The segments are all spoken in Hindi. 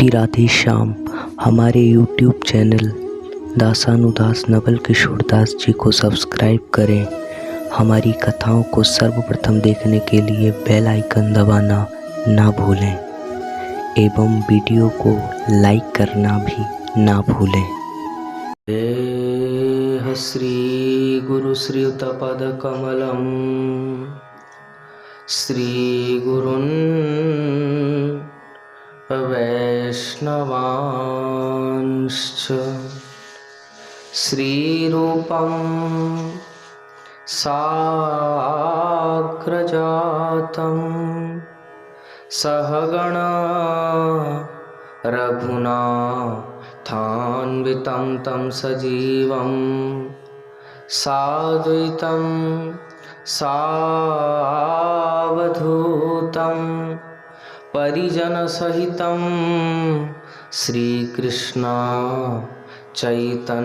राधे राधे श्याम। हमारे यूट्यूब चैनल दासानुदास नवल किशोर दास जी को सब्सक्राइब करें। हमारी कथाओं को सर्वप्रथम देखने के लिए बेल आइकन दबाना ना भूलें एवं वीडियो को लाइक करना भी ना भूलें। जय श्री गुरु श्रीयुतपद कमलम श्री गुरुन् वैष्णवांश्च श्रीरूपं साग्रजातं सहगणा रघुनाथान्वितं तं सजीवं साद्वैतं सावधूतं परिजनसहितं श्रीकृष्ण चैतन्यदेवं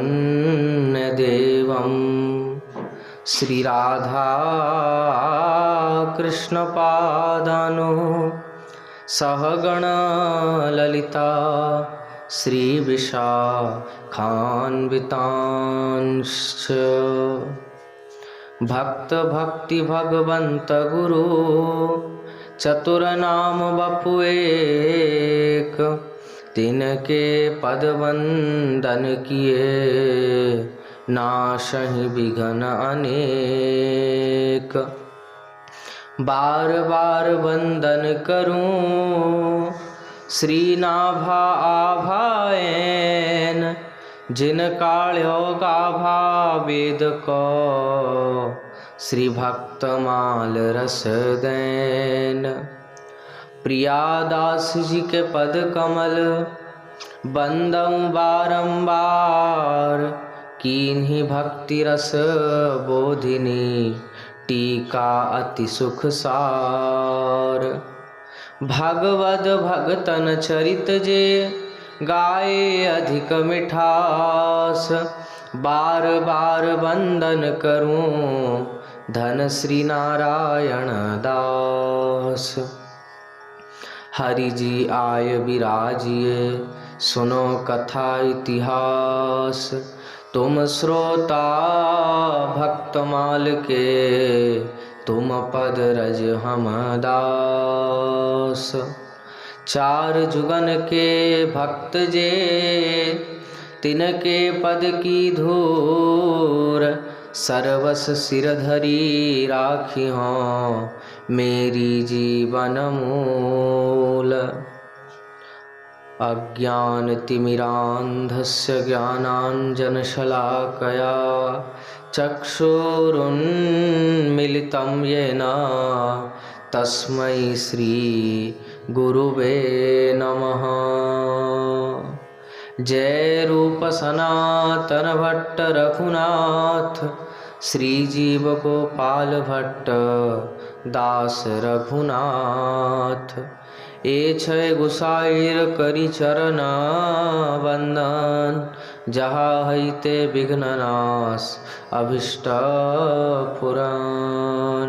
श्रीराधा कृष्णपादानो सहगण ललिता श्रीविशाखान्वितांश्च भक्त भक्ति भगवंत गुरु चतुरनाम बपु एक तिनके पद वंदन किए नाशहि विघ्न अनेक। बार बार वंदन करूं श्रीनाभा आभाएन जिन काळ्यो गाभा वेद को श्री भक्त माल रस दैन। प्रियादास जी के पद कमल बंदऊं बारंबार कीन्ही भक्ति रस बोधिनी टीका अति सुख सार। भगवद भगतन चरित जे गाए अधिक मिठास बार बार वंदन करूं धन श्री नारायण दास। हरि जी आय विराजिए सुनो कथा इतिहास तुम श्रोता भक्तमाल के तुम पद रज हम दास। चार जुगन के भक्त जे तिनके पद की धूर सर्वस सिर धरी राखी हों मेरी जीवन मूल। अज्ञानतिमिरान्धस्य ज्ञानाञ्जनशलाकया चक्षुरुन्मिलितं येन तस्मै श्री गुरुवे नमः। जय रूप सनातन भट्ट रघुनाथ श्रीजीव गोपाल भट्ट दास रघुनाथ। ए छय गुसाइर करी चरण वंदन जहाँ हईते विघ्ननाश अभिष्ट पुराण।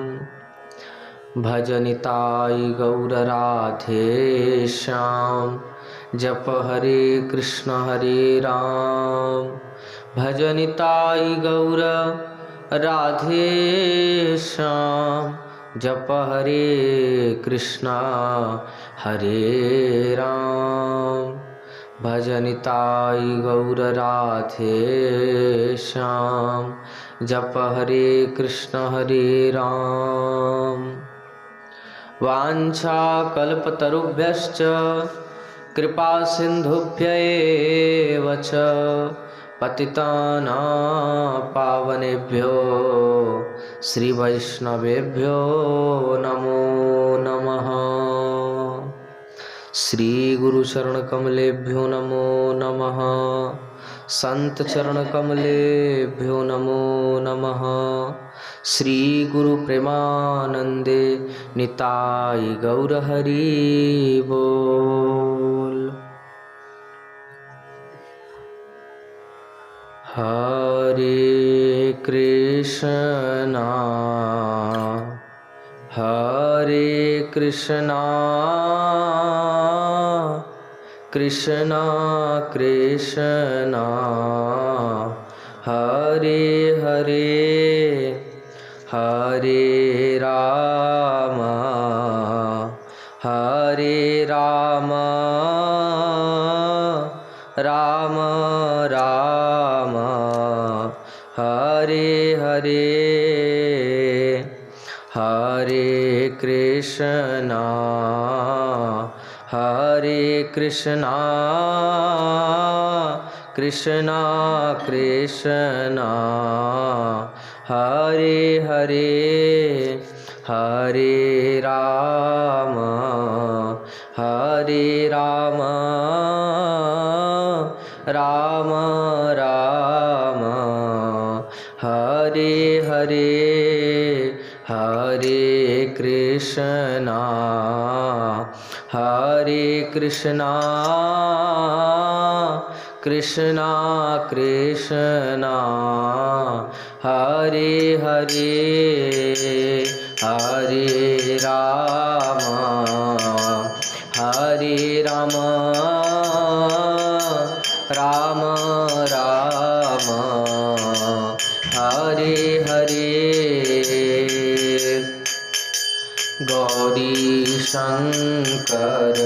भजनिताई गौर राधे श्याम जप हरे कृष्ण हरे राम। भजनिताई गौर राधे श्याम जप हरे कृष्ण हरे राम। भजनिताई गौर राधे श्याम जप हरे कृष्ण हरे राम। वाञ्छा कल्पतरुभ्यश्च कृपा सिन्धुभ्यैव च पतितानां पावनेभ्यो श्री वैष्णवेभ्यो नमो नमः। श्री गुरु चरण कमलेभ्यो नमो नमः। संत चरण कमलेभ्यो नमो नमः। श्री गुरु प्रेमानंदे निताई गौर हरि बोल। हरे कृष्णा हरे कृष्णा कृष्णा कृष्णा हरे हरे हरे राम राम राम हरे हरे हरे कृष्णा कृष्णा कृष्णा हरे हरे हरे राम राम राम हरे हरे हरे कृष्णा कृष्णा कृष्णा हरे हरे हरे राम राम राम हरे हरे गौरी शंकर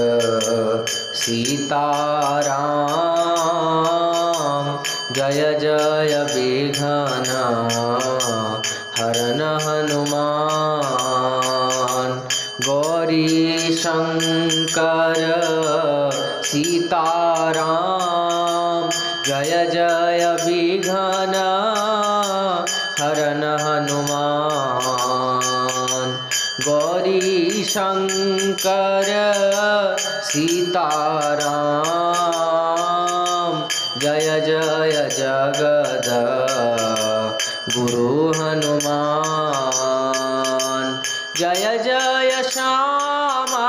सीताराम जय जय विघ्न हरन हनुमान। गौरी शंकर सीताराम जय जय विघ्न हरन हनुमान। गौरी शंकर सीताराम जय जय जगद गुरु हनुमान। जय जय श्यामा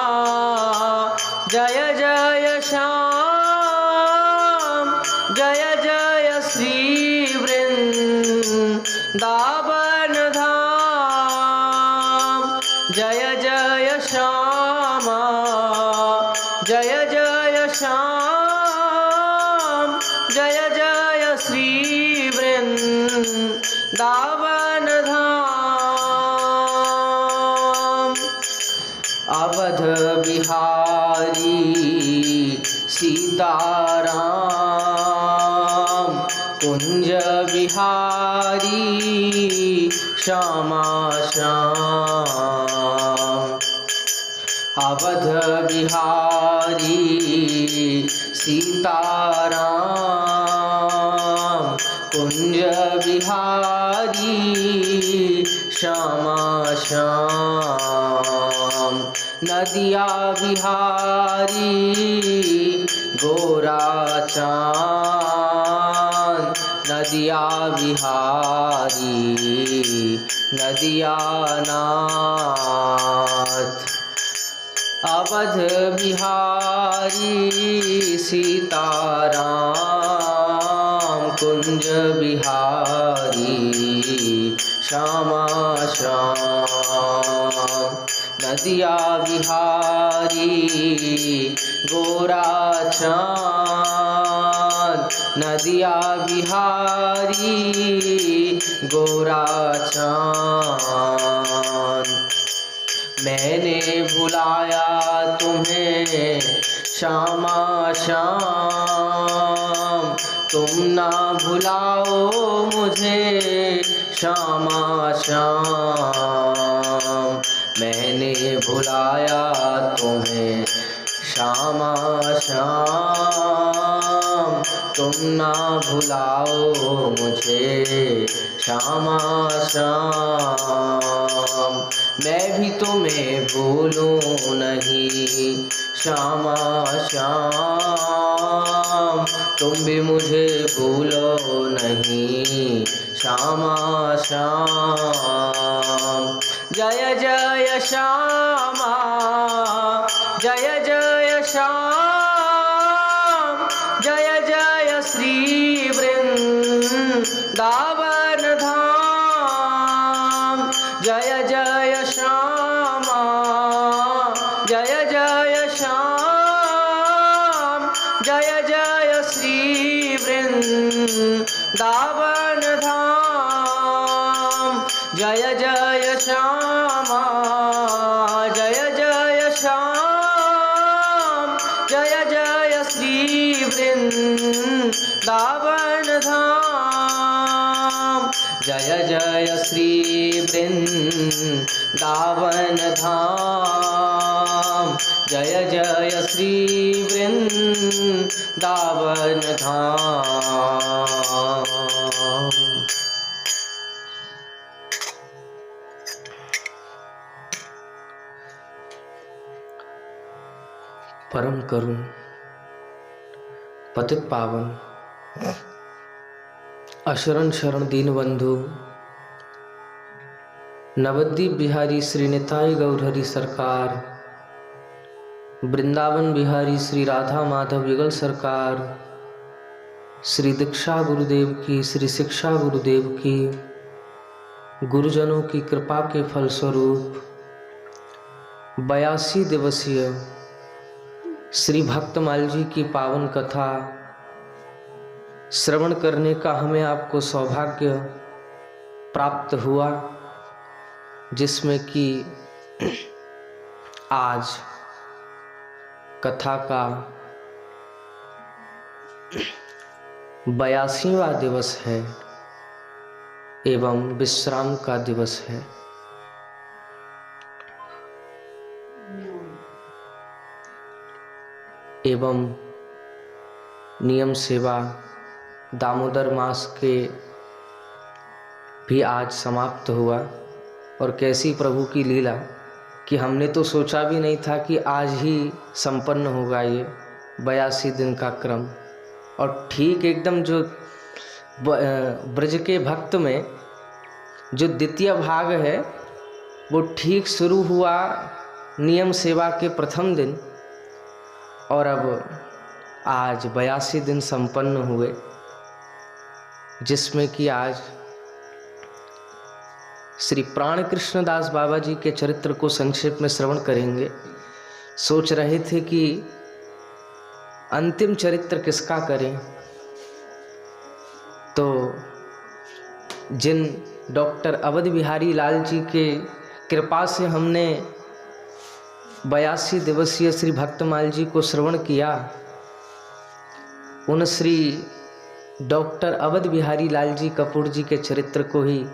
जय जय श्याम जय जय श्री वृंदावन धाम। जय जय श्यामा जय जय श्याम जय जय श्री वृंदावन धाम। अवध बिहारी सीताराम कुंज बिहारी श्यामा श्याम। अवध बिहारी सीताराम कुंज बिहारी श्यामा श्याम। नदिया बिहारी गोराचान। नदिया बिहारी नदिया नाथ। अवध बिहारी सीताराम कुंज बिहारी श्यामा श्याम। नदिया बिहारी गोराचान। नदिया बिहारी गोराचान। मैंने भुलाया तुम्हें श्यामा श्याम तुम ना भुलाओ मुझे श्यामा श्याम। मैंने भुलाया तुम्हें श्यामा श्याम तुम ना भुलाओ मुझे श्यामा श्याम। मैं भी तुम्हें भूलूं नहीं श्यामा श्याम तुम भी मुझे भूलो नहीं श्यामा श्याम। जय जय श्यामा जय जय श्याम जय जय श्री वृंदावन धाम। जय जय श्यामा जय जय श्याम जय जय श्री वृंदावन धाम। जय जय श्यामा जय जय श्याम। जय जय श्री वृंदावन धाम। जय जय श्री वृंदावन धाम। जय जय श्री वृंदावन धाम। परम करुण पतित पावन अशरण शरण दीन बंधु नवद्वीप बिहारी श्री निताई गौर हरि सरकार, वृंदावन बिहारी श्री राधा माधव युगल सरकार, श्री दीक्षा गुरुदेव की, श्री शिक्षा गुरुदेव की, गुरुजनों की कृपा के फलस्वरूप 82 दिवसीय श्री भक्तमाल जी की पावन कथा श्रवण करने का हमें आपको सौभाग्य प्राप्त हुआ, जिसमें कि आज कथा का 82वां दिवस है एवं विश्राम का दिवस है। एवं नियम सेवा दामोदर मास के भी आज समाप्त हुआ। और कैसी प्रभु की लीला कि हमने तो सोचा भी नहीं था कि आज ही संपन्न होगा ये 82 दिन का क्रम। और ठीक एकदम जो ब्रज के भक्त में जो द्वितीय भाग है वो ठीक शुरू हुआ नियम सेवा के प्रथम दिन, और अब आज 82 दिन संपन्न हुए, जिसमें कि आज श्री प्राण कृष्णदास बाबा जी के चरित्र को संक्षेप में श्रवण करेंगे। सोच रहे थे कि अंतिम चरित्र किसका करें, तो जिन डॉक्टर अवध बिहारी लाल जी के कृपा से हमने 82 दिवसीय श्री भक्तमाल जी को श्रवण किया, उन श्री डॉक्टर अवध बिहारी लाल जी कपूर जी के चरित्र को ही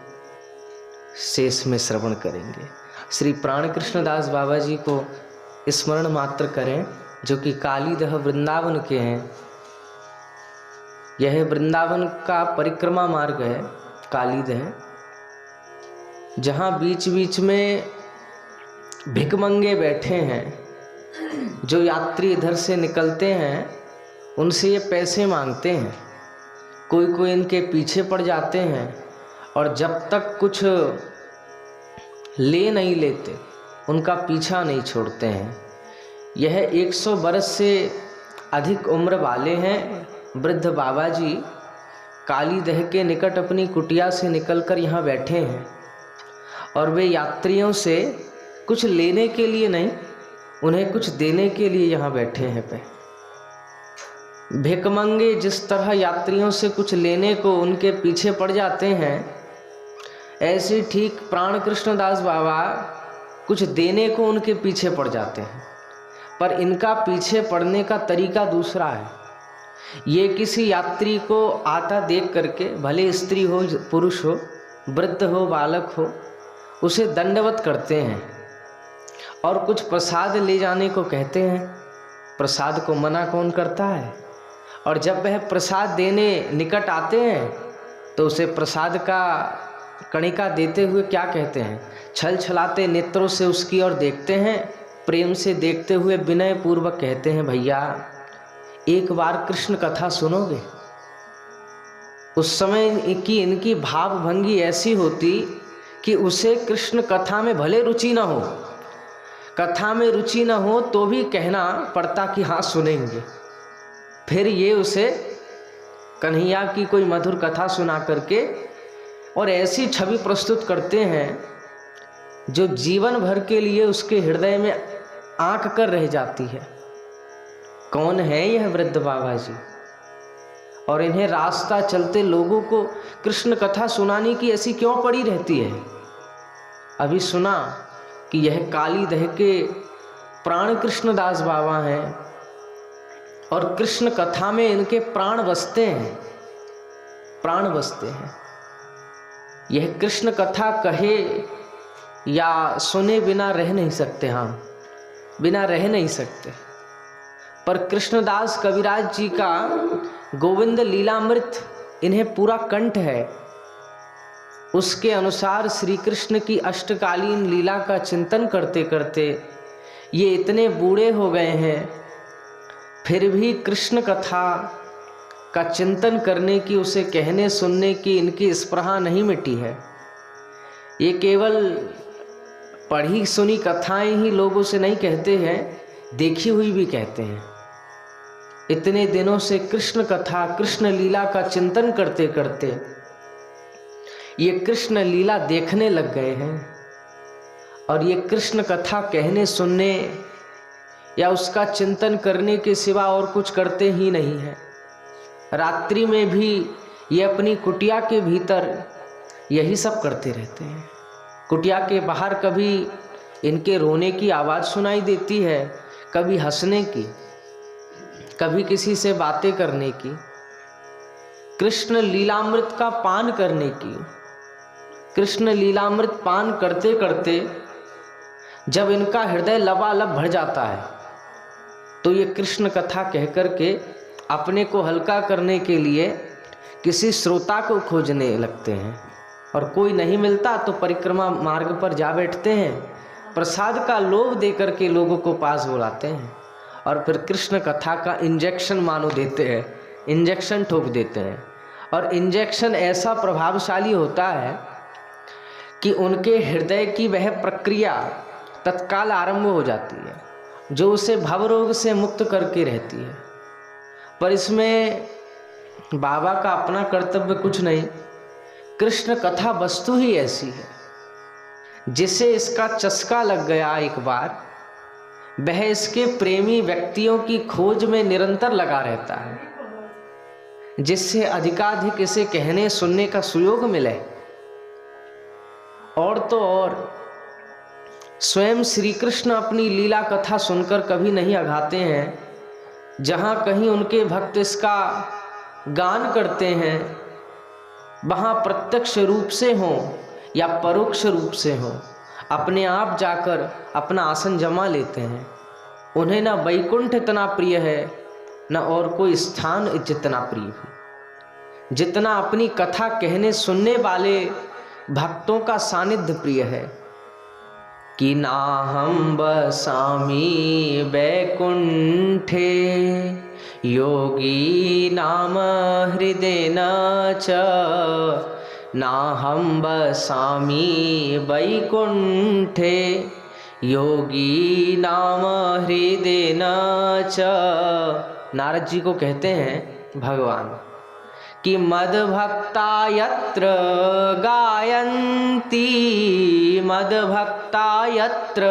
शेष में श्रवण करेंगे। श्री प्राण कृष्णदास बाबा जी को स्मरण मात्र करें, जो कि कालीदह वृंदावन के हैं। यह वृंदावन का परिक्रमा मार्ग है कालीदह, जहाँ बीच बीच में भिकमंगे बैठे हैं। जो यात्री इधर से निकलते हैं उनसे ये पैसे मांगते हैं, कोई कोई इनके पीछे पड़ जाते हैं, और जब तक कुछ ले नहीं लेते उनका पीछा नहीं छोड़ते हैं। यह 100 बरस से अधिक उम्र वाले हैं वृद्ध बाबा जी। कालीदह के निकट अपनी कुटिया से निकलकर यहाँ बैठे हैं, और वे यात्रियों से कुछ लेने के लिए नहीं, उन्हें कुछ देने के लिए यहाँ बैठे हैं। भिकमंगे जिस तरह यात्रियों से कुछ लेने को उनके पीछे पड़ जाते हैं, ऐसे ठीक प्राण कृष्णदास बाबा कुछ देने को उनके पीछे पड़ जाते हैं। पर इनका पीछे पड़ने का तरीका दूसरा है। ये किसी यात्री को आता देख करके, भले स्त्री हो पुरुष हो, वृद्ध हो बालक हो, उसे दंडवत करते हैं और कुछ प्रसाद ले जाने को कहते हैं। प्रसाद को मना कौन करता है? और जब वह प्रसाद देने निकट आते हैं तो उसे प्रसाद का कणिका देते हुए क्या कहते हैं? छल छलाते नेत्रों से उसकी ओर देखते हैं, प्रेम से देखते हुए विनय पूर्वक कहते हैं, भैया एक बार कृष्ण कथा सुनोगे? उस समय की इनकी भाव भंगी ऐसी होती कि उसे कृष्ण कथा में भले रुचि ना हो, कथा में रुचि ना हो तो भी कहना पड़ता कि हाँ सुनेंगे। फिर ये उसे कन्हैया की कोई मधुर कथा सुना करके और ऐसी छवि प्रस्तुत करते हैं जो जीवन भर के लिए उसके हृदय में आंक कर रह जाती है। कौन है यह वृद्ध बाबा जी, और इन्हें रास्ता चलते लोगों को कृष्ण कथा सुनाने की ऐसी क्यों पड़ी रहती है। अभी सुना कि यह कालीदह के प्राण कृष्णदास बाबा हैं और कृष्ण कथा में इनके प्राण बसते हैं, प्राण बसते हैं। यह कृष्ण कथा कहे या सुने बिना रह नहीं सकते, हम बिना रह नहीं सकते। पर कृष्णदास कविराज जी का गोविंद लीलामृत इन्हें पूरा कंठ है। उसके अनुसार श्री कृष्ण की अष्टकालीन लीला का चिंतन करते करते ये इतने बूढ़े हो गए हैं, फिर भी कृष्ण कथा का चिंतन करने की, उसे कहने सुनने की इनकी स्पृहा नहीं मिटी है। ये केवल पढ़ी सुनी कथाएं ही लोगों से नहीं कहते हैं, देखी हुई भी कहते हैं। इतने दिनों से कृष्ण कथा कृष्ण लीला का चिंतन करते करते ये कृष्ण लीला देखने लग गए हैं, और ये कृष्ण कथा कहने सुनने या उसका चिंतन करने के सिवा और कुछ करते ही नहीं है। रात्रि में भी ये अपनी कुटिया के भीतर यही सब करते रहते हैं। कुटिया के बाहर कभी इनके रोने की आवाज़ सुनाई देती है, कभी हंसने की, कभी किसी से बातें करने की, कृष्ण लीलामृत का पान करने की। कृष्ण लीलामृत पान करते करते जब इनका हृदय लबालब भर जाता है तो ये कृष्ण कथा कह करके अपने को हल्का करने के लिए किसी श्रोता को खोजने लगते हैं, और कोई नहीं मिलता तो परिक्रमा मार्ग पर जा बैठते हैं, प्रसाद का लोभ दे करके लोगों को पास बुलाते हैं, और फिर कृष्ण कथा का इंजेक्शन मानो देते हैं, इंजेक्शन ठोक देते हैं। और इंजेक्शन ऐसा प्रभावशाली होता है कि उनके हृदय की वह प्रक्रिया तत्काल आरंभ हो जाती है, जो उसे भवरोग से मुक्त करके रहती है। पर इसमें बाबा का अपना कर्तव्य कुछ नहीं, कृष्ण कथा वस्तु ही ऐसी है, जिसे इसका चस्का लग गया एक बार, वह इसके प्रेमी व्यक्तियों की खोज में निरंतर लगा रहता है, जिससे अधिकाधिक इसे कहने सुनने का सुयोग मिले। और तो और स्वयं श्री कृष्ण अपनी लीला कथा सुनकर कभी नहीं अघाते हैं। जहाँ कहीं उनके भक्त इसका गान करते हैं, वहाँ प्रत्यक्ष रूप से हो या परोक्ष रूप से हो, अपने आप जाकर अपना आसन जमा लेते हैं। उन्हें न वैकुंठ इतना प्रिय है, न और कोई स्थान जितना प्रिय है, जितना अपनी कथा कहने सुनने वाले भक्तों का सानिध्य प्रिय है। कि नाहं बसामि वैकुंठे योगी नाम हृदयेन च, नाहं बसामि वैकुंठे योगी नाम हृदयेन च। नारद जी को कहते हैं भगवान कि मद्भक्ता यत्र गायन्ति, मद्भक्ता यत्र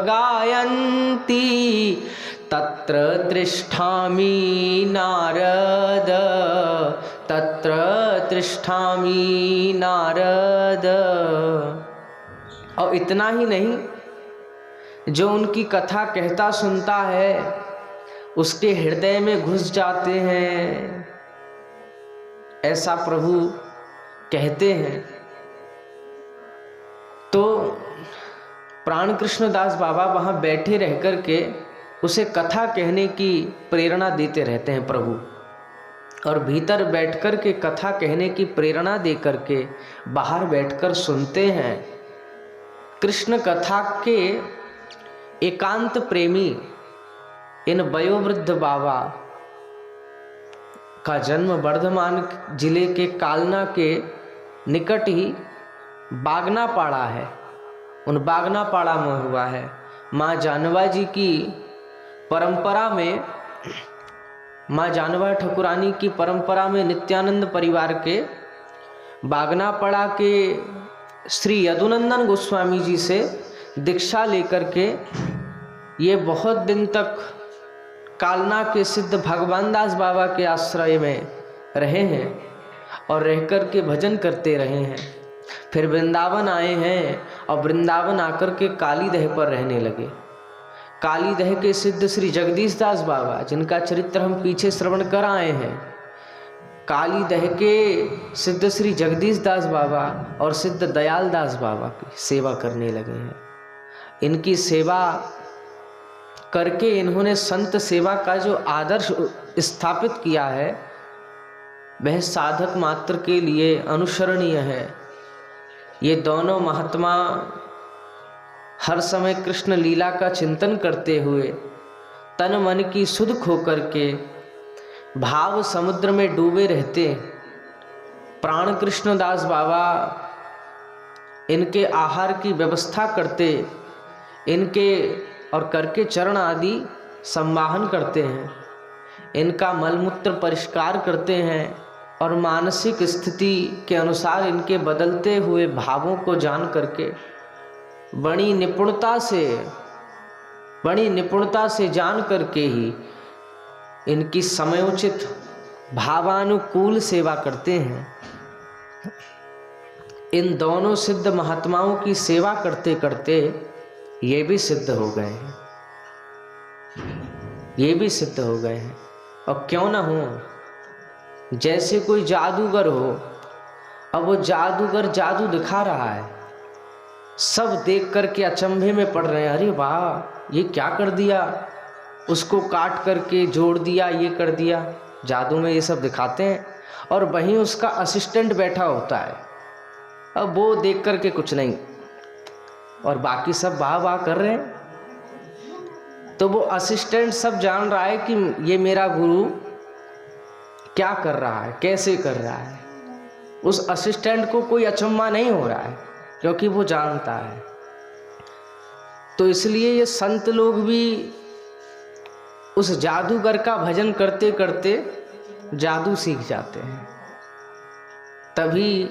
गायन्ति, तत्र तिष्ठामि नारद, तत्र तिष्ठामि नारद। और इतना ही नहीं, जो उनकी कथा कहता सुनता है उसके हृदय में घुस जाते हैं, ऐसा प्रभु कहते हैं। तो प्राण कृष्णदास बाबा वहाँ बैठे रह कर के उसे कथा कहने की प्रेरणा देते रहते हैं प्रभु, और भीतर बैठकर के कथा कहने की प्रेरणा दे करके बाहर बैठकर सुनते हैं। कृष्ण कथा के एकांत प्रेमी इन वयोवृद्ध बाबा का जन्म वर्धमान जिले के कालना के निकट ही बागनापाड़ा है, उन बागनापाड़ा में हुआ है। माँ जानवा जी की परंपरा में, माँ जानवा ठकुरानी की परंपरा में नित्यानंद परिवार के बागनापाड़ा के श्री यदुनंदन गोस्वामी जी से दीक्षा लेकर के ये बहुत दिन तक कालना के सिद्ध भगवान दास बाबा के आश्रय में रहे हैं और रहकर के भजन करते रहे हैं। फिर वृंदावन आए हैं और वृंदावन आकर के कालीदह पर रहने लगे। कालीदह के सिद्ध श्री जगदीश दास बाबा, जिनका चरित्र हम पीछे श्रवण कर आए हैं, कालीदह के सिद्ध श्री जगदीश दास बाबा और सिद्ध दयाल दास बाबा की सेवा करने लगे हैं। इनकी सेवा करके इन्होंने संत सेवा का जो आदर्श स्थापित किया है वह साधक मात्र के लिए अनुसरणीय है। ये दोनों महात्मा हर समय कृष्ण लीला का चिंतन करते हुए तन मन की सुध खो करके भाव समुद्र में डूबे रहते। प्राण कृष्णदास बाबा इनके आहार की व्यवस्था करते, इनके और करके चरण आदि संवाहन करते हैं, इनका मलमूत्र परिष्कार करते हैं और मानसिक स्थिति के अनुसार इनके बदलते हुए भावों को जान करके बड़ी निपुणता से जान करके ही इनकी समयोचित भावानुकूल सेवा करते हैं। इन दोनों सिद्ध महात्माओं की सेवा करते करते ये भी सिद्ध हो गए हैं, और क्यों ना हो। जैसे कोई जादूगर हो, अब वो जादूगर जादू दिखा रहा है, सब देख करके अचंभे में पड़ रहे हैं, अरे वाह ये क्या कर दिया, उसको काट करके जोड़ दिया, ये कर दिया। जादू में ये सब दिखाते हैं और वहीं उसका असिस्टेंट बैठा होता है, अब वो देख करके कुछ नहीं और बाकी सब वाह वाह कर रहे हैं। तो वो असिस्टेंट सब जान रहा है कि ये मेरा गुरु क्या कर रहा है, कैसे कर रहा है। उस असिस्टेंट को कोई अचंभा नहीं हो रहा है क्योंकि वो जानता है। तो इसलिए ये संत लोग भी उस जादूगर का भजन करते करते जादू सीख जाते हैं। तभी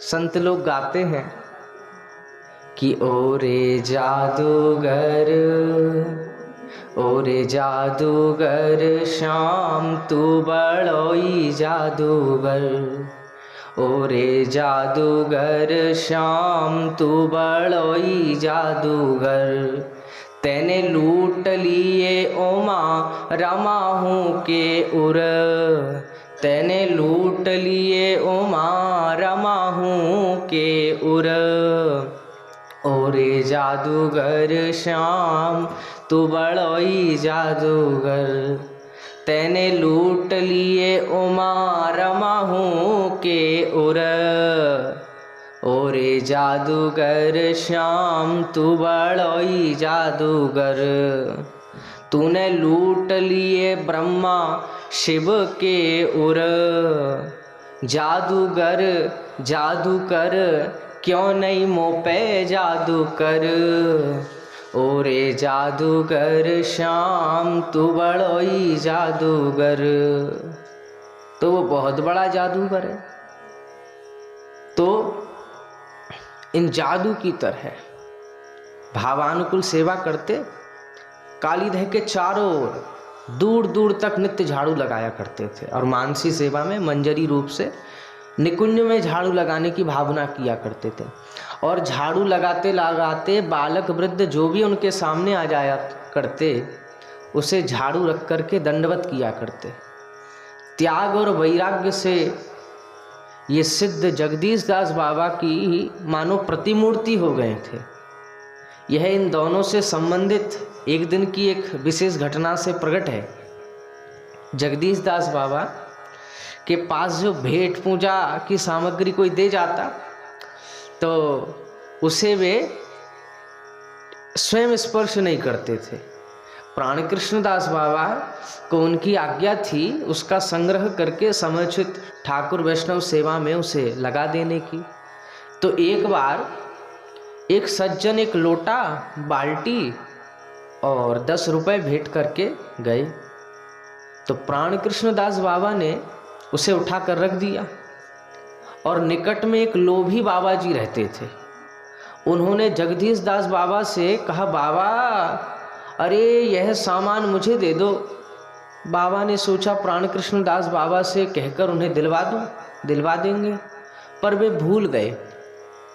संत लोग गाते हैं कि ओ रे जादूगर श्याम तू बड़ोई जादूगर, ओ रे जादूगर श्याम तू बड़ोई जादूगर, तैने लूट लिए ओमा रमाहू के उर, तैने लूट लिए ओमा रमाहू के उर, ओ रे जादूगर श्याम तू बड़ोई जादूगर, तैने लूट लिए उमा रमाहू के उर, ओ रे जादूगर श्याम तू बड़ोई जादूगर, तूने लूट लिए ब्रह्मा शिव के उर, जादूगर जादू कर क्यों नहीं मोपे जादू कर, ओ रे जादूगर श्याम तू बड़ोई जादूगर। तो वो बहुत बड़ा जादूगर है। तो इन जादू की तरह भावानुकूल सेवा करते कालीदह के चारों ओर दूर दूर तक नित्य झाड़ू लगाया करते थे और मानसी सेवा में मंजरी रूप से निकुंज में झाड़ू लगाने की भावना किया करते थे। और झाड़ू लगाते लगाते बालक वृद्ध जो भी उनके सामने आ जाया करते उसे झाड़ू रख करके दंडवत किया करते। त्याग और वैराग्य से ये सिद्ध जगदीश दास बाबा की मानो प्रतिमूर्ति हो गए थे। यह इन दोनों से संबंधित एक दिन की एक विशेष घटना से प्रकट है। जगदीश दास बाबा के पास जो भेंट पूजा की सामग्री कोई दे जाता तो उसे वे स्वयं स्पर्श नहीं करते थे। प्राण कृष्णदास बाबा को उनकी आज्ञा थी उसका संग्रह करके समुचित ठाकुर वैष्णव सेवा में उसे लगा देने की। तो एक बार एक सज्जन एक लोटा, बाल्टी और 10 रुपए भेंट करके गए। तो प्राण कृष्णदास बाबा ने उसे उठा कर रख दिया और निकट में एक लोभी बाबा जी रहते थे। उन्होंने जगदीश दास बाबा से कहा, बाबा अरे यह सामान मुझे दे दो, बाबा ने सोचा प्राण कृष्ण दास बाबा से कहकर उन्हें दिलवा देंगे, पर वे भूल गए।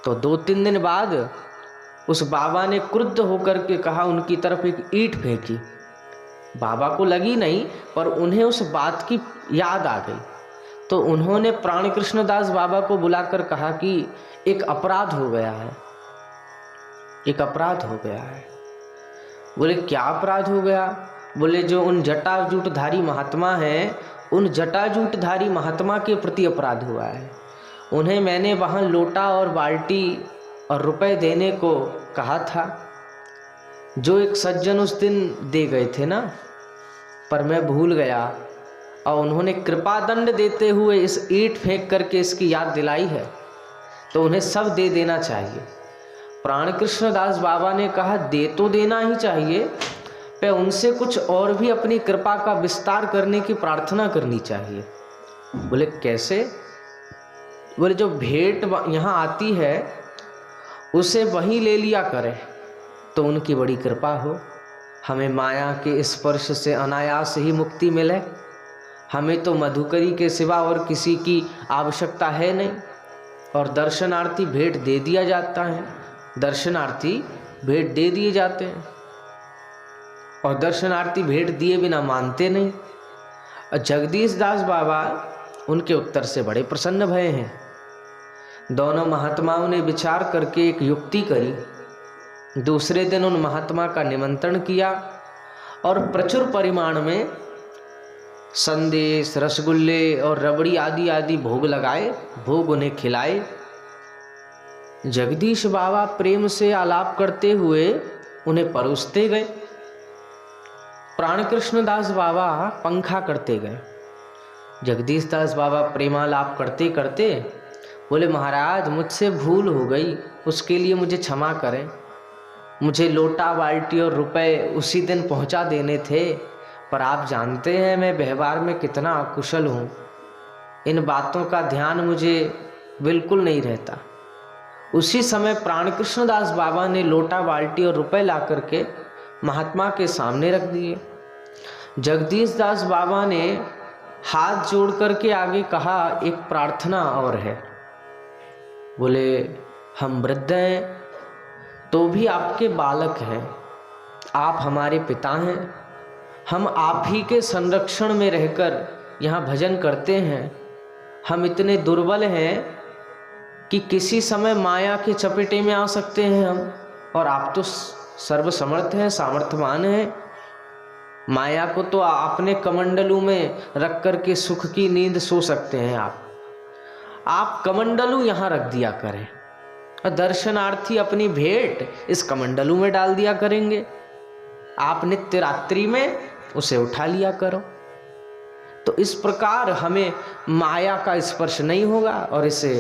तो 2-3 दिन बाद उस बाबा ने क्रुद्ध होकर के कहा, उनकी तरफ एक ईंट फेंकी। बाबा को लगी नहीं, पर उन्हें उस बात की याद आ गई। तो उन्होंने प्राण कृष्ण दास बाबा को बुलाकर कहा कि एक अपराध हो गया है, एक अपराध हो गया है। बोले क्या अपराध हो गया? बोले जो उन जटाजूटधारी महात्मा हैं, उन जटाजूटधारी महात्मा के प्रति अपराध हुआ है। उन्हें मैंने वहाँ लोटा और बाल्टी और रुपए देने को कहा था, जो एक सज्जन उस दिन दे गए थे ना, पर मैं भूल गया और उन्होंने कृपा दंड देते हुए इस ईंट फेंक करके इसकी याद दिलाई है, तो उन्हें सब दे देना चाहिए। प्राण कृष्ण दास बाबा ने कहा दे तो देना ही चाहिए, पर उनसे कुछ और भी अपनी कृपा का विस्तार करने की प्रार्थना करनी चाहिए। बोले कैसे? बोले जो भेंट यहाँ आती है उसे वहीं ले लिया करें, तो उनकी बड़ी कृपा हो, हमें माया के स्पर्श से अनायास ही मुक्ति मिले। हमें तो मधुकरी के सिवा और किसी की आवश्यकता है नहीं, और दर्शनार्थी भेंट दे दिया जाता है, दर्शनार्थी भेंट दे दिए जाते हैं, और दर्शनार्थी भेंट दिए बिना मानते नहीं। और जगदीश दास बाबा उनके उत्तर से बड़े प्रसन्न भये हैं। दोनों महात्माओं ने विचार करके एक युक्ति करी। दूसरे दिन उन महात्मा का निमंत्रण किया और प्रचुर परिमाण में संदेश, रसगुल्ले और रबड़ी आदि आदि भोग लगाए, भोग उन्हें खिलाए। जगदीश बाबा प्रेम से आलाप करते हुए उन्हें परोसते गए। प्राण कृष्ण दास बाबा पंखा करते गए। जगदीश दास बाबा प्रेमालाप करते करते बोले महाराज मुझसे भूल हो गई, उसके लिए मुझे क्षमा करें। मुझे लोटा बाल्टी और रुपए उसी दिन पहुंचा देने थे, पर आप जानते हैं मैं व्यवहार में कितना अकुशल हूँ, इन बातों का ध्यान मुझे बिल्कुल नहीं रहता। उसी समय प्राण कृष्ण दास बाबा ने लोटा बाल्टी और रुपए ला करके महात्मा के सामने रख दिए। जगदीश दास बाबा ने हाथ जोड़ करके आगे कहा एक प्रार्थना और है। बोले हम वृद्ध हैं तो भी आपके बालक हैं, आप हमारे पिता हैं, हम आप ही के संरक्षण में रहकर यहाँ भजन करते हैं। हम इतने दुर्बल हैं कि किसी समय माया के चपेटे में आ सकते हैं हम, और आप तो सर्वसमर्थ हैं, सामर्थ्यवान हैं। माया को तो आपने कमंडलू में रख करके सुख की नींद सो सकते हैं आप कमंडलू यहाँ रख दिया करें, और दर्शनार्थी अपनी भेंट इस कमंडलू में डाल दिया करेंगे। आप नित्य रात्रि में उसे उठा लिया करो, तो इस प्रकार हमें माया का स्पर्श नहीं होगा और इसे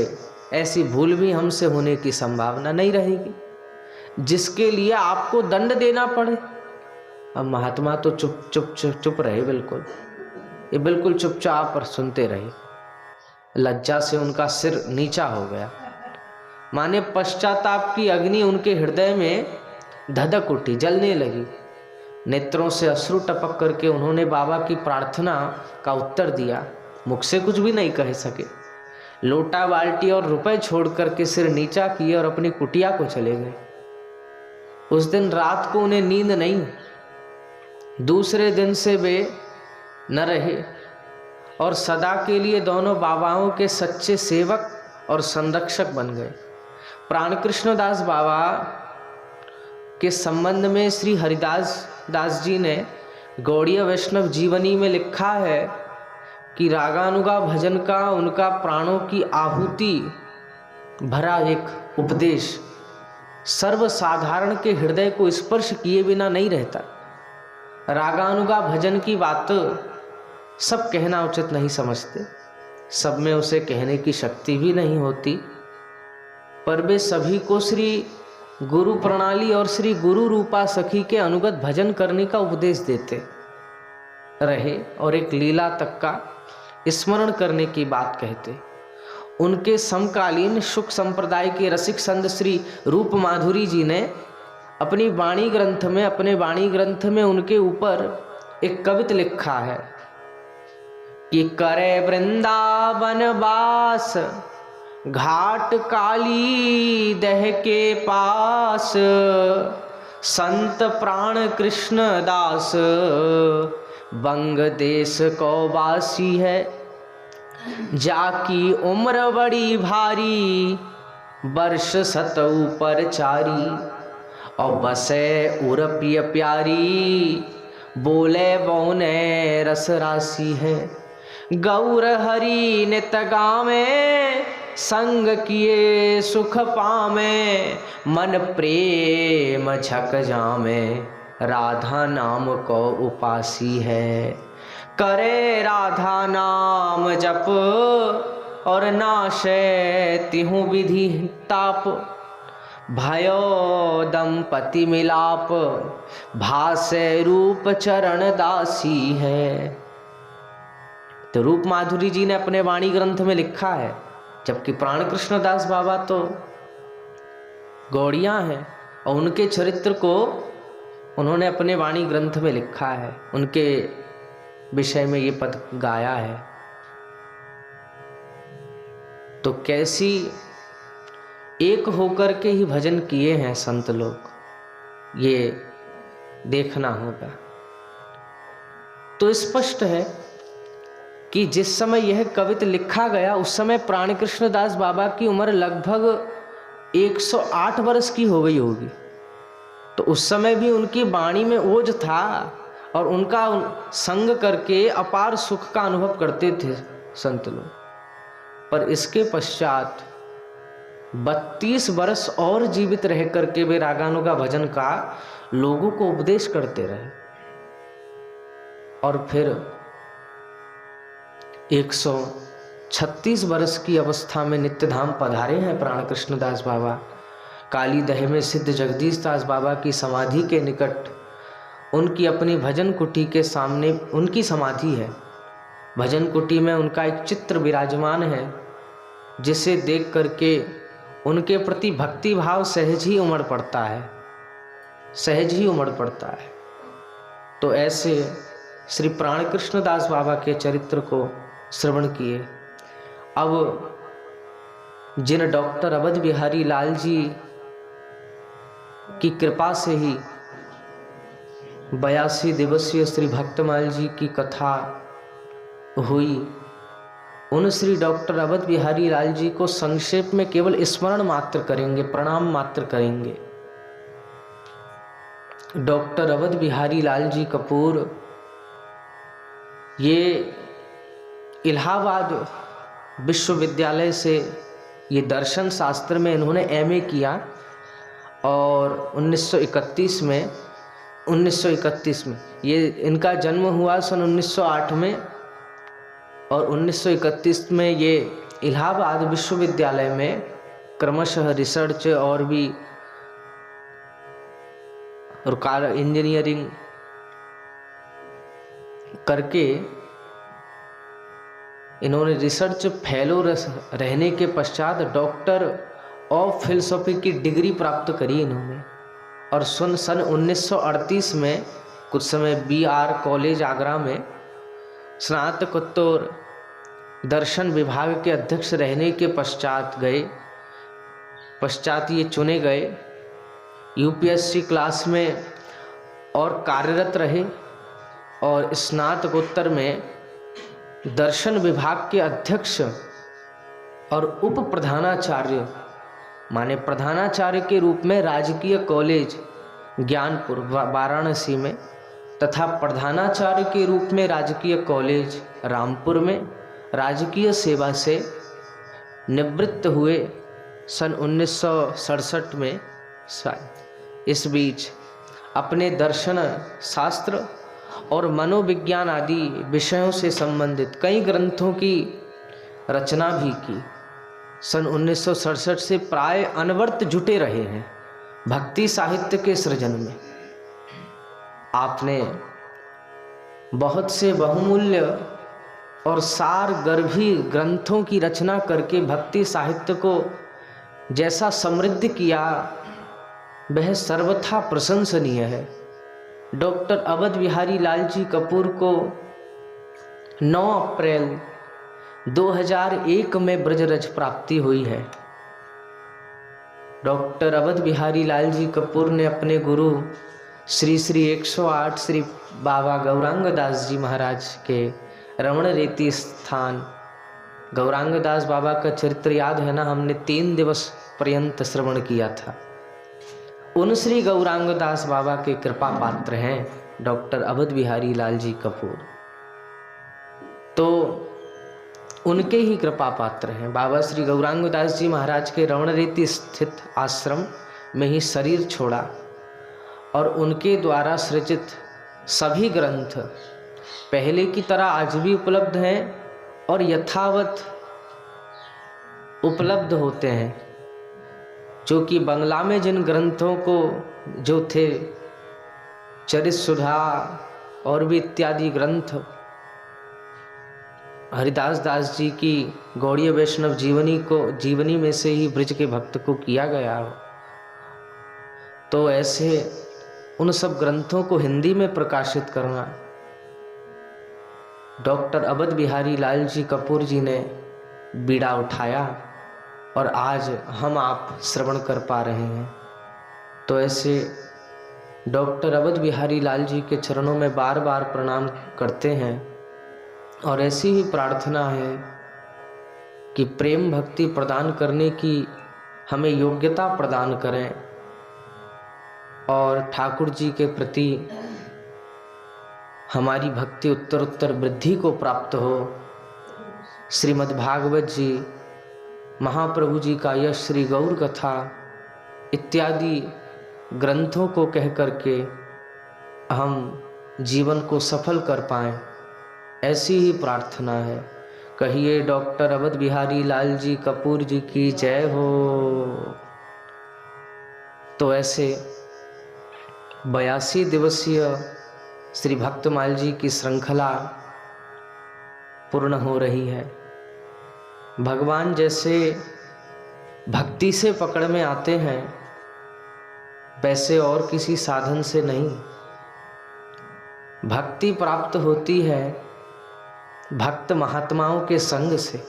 ऐसी भूल भी हमसे होने की संभावना नहीं रहेगी जिसके लिए आपको दंड देना पड़े। अब महात्मा तो चुप रहे, ये बिल्कुल चुपचाप पर सुनते रहे। लज्जा से उनका सिर नीचा हो गया, माने पश्चाताप की अग्नि उनके हृदय में धधक उठी, जलने लगी। नेत्रों से अश्रु टपक करके उन्होंने बाबा की प्रार्थना का उत्तर दिया, मुख से कुछ भी नहीं कह सके। लोटा बाल्टी और रुपए छोड़ करके सिर नीचा किए और अपनी कुटिया को चले गए। उस दिन रात को उन्हें नींद नहीं, दूसरे दिन से वे न रहे और सदा के लिए दोनों बाबाओं के सच्चे सेवक और संरक्षक बन गए। प्राण कृष्ण दास बाबा के संबंध में श्री हरिदास दास जी ने गौड़ीय वैष्णव जीवनी में लिखा है कि रागानुगा भजन का उनका प्राणों की आहुति भरा एक उपदेश सर्वसाधारण के हृदय को स्पर्श किए बिना नहीं रहता। रागानुगा भजन की बात सब कहना उचित नहीं समझते, सब में उसे कहने की शक्ति भी नहीं होती, पर वे सभी को श्री गुरु प्रणाली और श्री गुरु रूपा सखी के अनुगत भजन करने का उपदेश देते रहे और एक लीला तक का स्मरण करने की बात कहते। उनके समकालीन शुक संप्रदाय के रसिक संत श्री रूप माधुरी जी ने अपने वाणी ग्रंथ में उनके ऊपर एक कविता लिखा है। कि करे वृंदावन वास, घाट काली दह के पास, संत प्राण कृष्ण दास, बंग देश को वासी है। जाकी उम्र बड़ी भारी, वर्ष 7 ऊपर 4, और बसे उर प्रिय प्यारी, बोले बौने रस राशि है। गौर हरि नित गावे, संग किए सुख पामे, मन प्रेम झक जामे, राधा नाम को उपासी है। करे राधा नाम जप, और नाशे तिहु विधि ताप, भयो दंपति मिलाप, भासे रूप चरण दासी है। तो रूप माधुरी जी ने अपने वाणी ग्रंथ में लिखा है, जबकि प्राण कृष्ण दास बाबा तो गौड़िया हैं और उनके चरित्र को उन्होंने अपने वाणी ग्रंथ में लिखा है, उनके विषय में ये पद गाया है। तो कैसी एक होकर के ही भजन किए हैं संत लोग, ये देखना होगा। तो स्पष्ट है कि जिस समय यह कविता लिखा गया उस समय प्राण कृष्ण दास बाबा की उम्र लगभग 108 वर्ष की हो गई होगी। तो उस समय भी उनकी वाणी में ओज था और उनका संग करके अपार सुख का अनुभव करते थे संत लोग। पर इसके पश्चात 32 वर्ष और जीवित रह करके वे रागानुगा भजन का लोगों को उपदेश करते रहे, और फिर 136 वर्ष की अवस्था में नित्यधाम पधारे हैं प्राण कृष्ण दास बाबा। काली दह में सिद्ध जगदीश दास बाबा की समाधि के निकट, उनकी अपनी भजन कुटी के सामने उनकी समाधि है। भजन कुटी में उनका एक चित्र विराजमान है, जिसे देख करके उनके प्रति भक्ति भाव सहज ही उमड़ पड़ता है, सहज ही उमड़ पड़ता है। तो ऐसे श्री प्राण कृष्ण दास बाबा के चरित्र को श्रवण किए। अब जिन डॉक्टर अवध बिहारी लाल जी की कृपा से ही 82 दिवसीय श्री भक्तमाल जी की कथा हुई, उन श्री डॉक्टर अवध बिहारी लाल जी को संक्षेप में केवल स्मरण मात्र करेंगे, प्रणाम मात्र करेंगे। डॉक्टर अवध बिहारी लाल जी कपूर ये इलाहाबाद विश्वविद्यालय से ये दर्शन शास्त्र में इन्होंने एमए किया, और 1931 में ये इनका जन्म हुआ सन 1908 में, और 1931 में ये इलाहाबाद विश्वविद्यालय में क्रमशः रिसर्च और भी कार इंजीनियरिंग करके इन्होंने रिसर्च फेलो रहने के पश्चात डॉक्टर ऑफ फिलोसॉफी की डिग्री प्राप्त करी इन्होंने। और सन 1938 में कुछ समय BR कॉलेज आगरा में स्नातकोत्तर दर्शन विभाग के अध्यक्ष रहने के पश्चात ये चुने गए। UPSC क्लास में और कार्यरत रहे, और स्नातकोत्तर में दर्शन विभाग के अध्यक्ष और उप प्रधानाचार्य माने प्रधानाचार्य के रूप में राजकीय कॉलेज ज्ञानपुर वाराणसी में, तथा प्रधानाचार्य के रूप में राजकीय कॉलेज रामपुर में राजकीय सेवा से निवृत्त हुए सन 1967 में। इस बीच अपने दर्शन शास्त्र और मनोविज्ञान आदि विषयों से संबंधित कई ग्रंथों की रचना भी की। सन 1967 से प्राय अनवरत जुटे रहे हैं भक्ति साहित्य के सृजन में। आपने बहुत से बहुमूल्य और सार गर्भी ग्रंथों की रचना करके भक्ति साहित्य को जैसा समृद्ध किया, वह सर्वथा प्रशंसनीय है। डॉक्टर अवध बिहारी लाल जी कपूर को 9 अप्रैल 2001 में ब्रजरज प्राप्ति हुई है। डॉक्टर अवध बिहारी लाल जी कपूर ने अपने गुरु श्री 108 श्री बाबा गौरांग दास जी महाराज के रमण रेती स्थान, गौरांग दास बाबा का चरित्र याद है ना, हमने 3 दिवस पर्यंत श्रवण किया था। उन श्री गौरांग दास बाबा के कृपा पात्र हैं डॉक्टर अवध बिहारी लाल जी कपूर, तो उनके ही कृपा पात्र हैं। बाबा श्री गौरांग दास जी महाराज के रमणरेती स्थित आश्रम में ही शरीर छोड़ा और उनके द्वारा सृजित सभी ग्रंथ पहले की तरह आज भी उपलब्ध हैं और यथावत उपलब्ध होते हैं। जो कि बंगला में जिन ग्रंथों को जो थे, चरित सुधा और भी इत्यादि ग्रंथ, हरिदास दास जी की गौड़ीय वैष्णव जीवनी में से ही ब्रज के भक्त को किया गया हो, तो ऐसे उन सब ग्रंथों को हिंदी में प्रकाशित करना डॉक्टर अवध बिहारी लाल जी कपूर जी ने बीड़ा उठाया और आज हम आप श्रवण कर पा रहे हैं। तो ऐसे डॉक्टर अवध बिहारी लाल जी के चरणों में बार बार प्रणाम करते हैं और ऐसी ही प्रार्थना है कि प्रेम भक्ति प्रदान करने की हमें योग्यता प्रदान करें और ठाकुर जी के प्रति हमारी भक्ति उत्तर उत्तर वृद्धि को प्राप्त हो। श्रीमद् भागवत जी, महाप्रभु जी का यश, श्री गौर कथा इत्यादि ग्रंथों को कह करके हम जीवन को सफल कर पाएं, ऐसी ही प्रार्थना है। कहिए डॉक्टर अवध बिहारी लाल जी कपूर जी की जय हो। तो ऐसे 82 दिवसीय श्री भक्तमाल जी की श्रृंखला पूर्ण हो रही है। भगवान जैसे भक्ति से पकड़ में आते हैं वैसे और किसी साधन से नहीं। भक्ति प्राप्त होती है भक्त महात्माओं के संग से,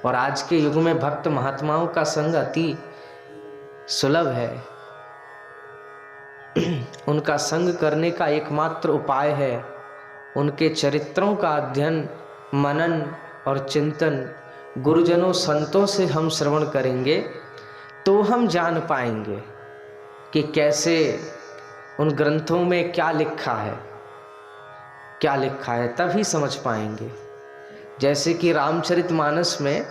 और आज के युग में भक्त महात्माओं का संग अति सुलभ है। उनका संग करने का एकमात्र उपाय है उनके चरित्रों का अध्ययन, मनन और चिंतन। गुरुजनों संतों से हम श्रवण करेंगे तो हम जान पाएंगे कि कैसे उन ग्रंथों में क्या लिखा है, तभी समझ पाएंगे। जैसे कि रामचरितमानस में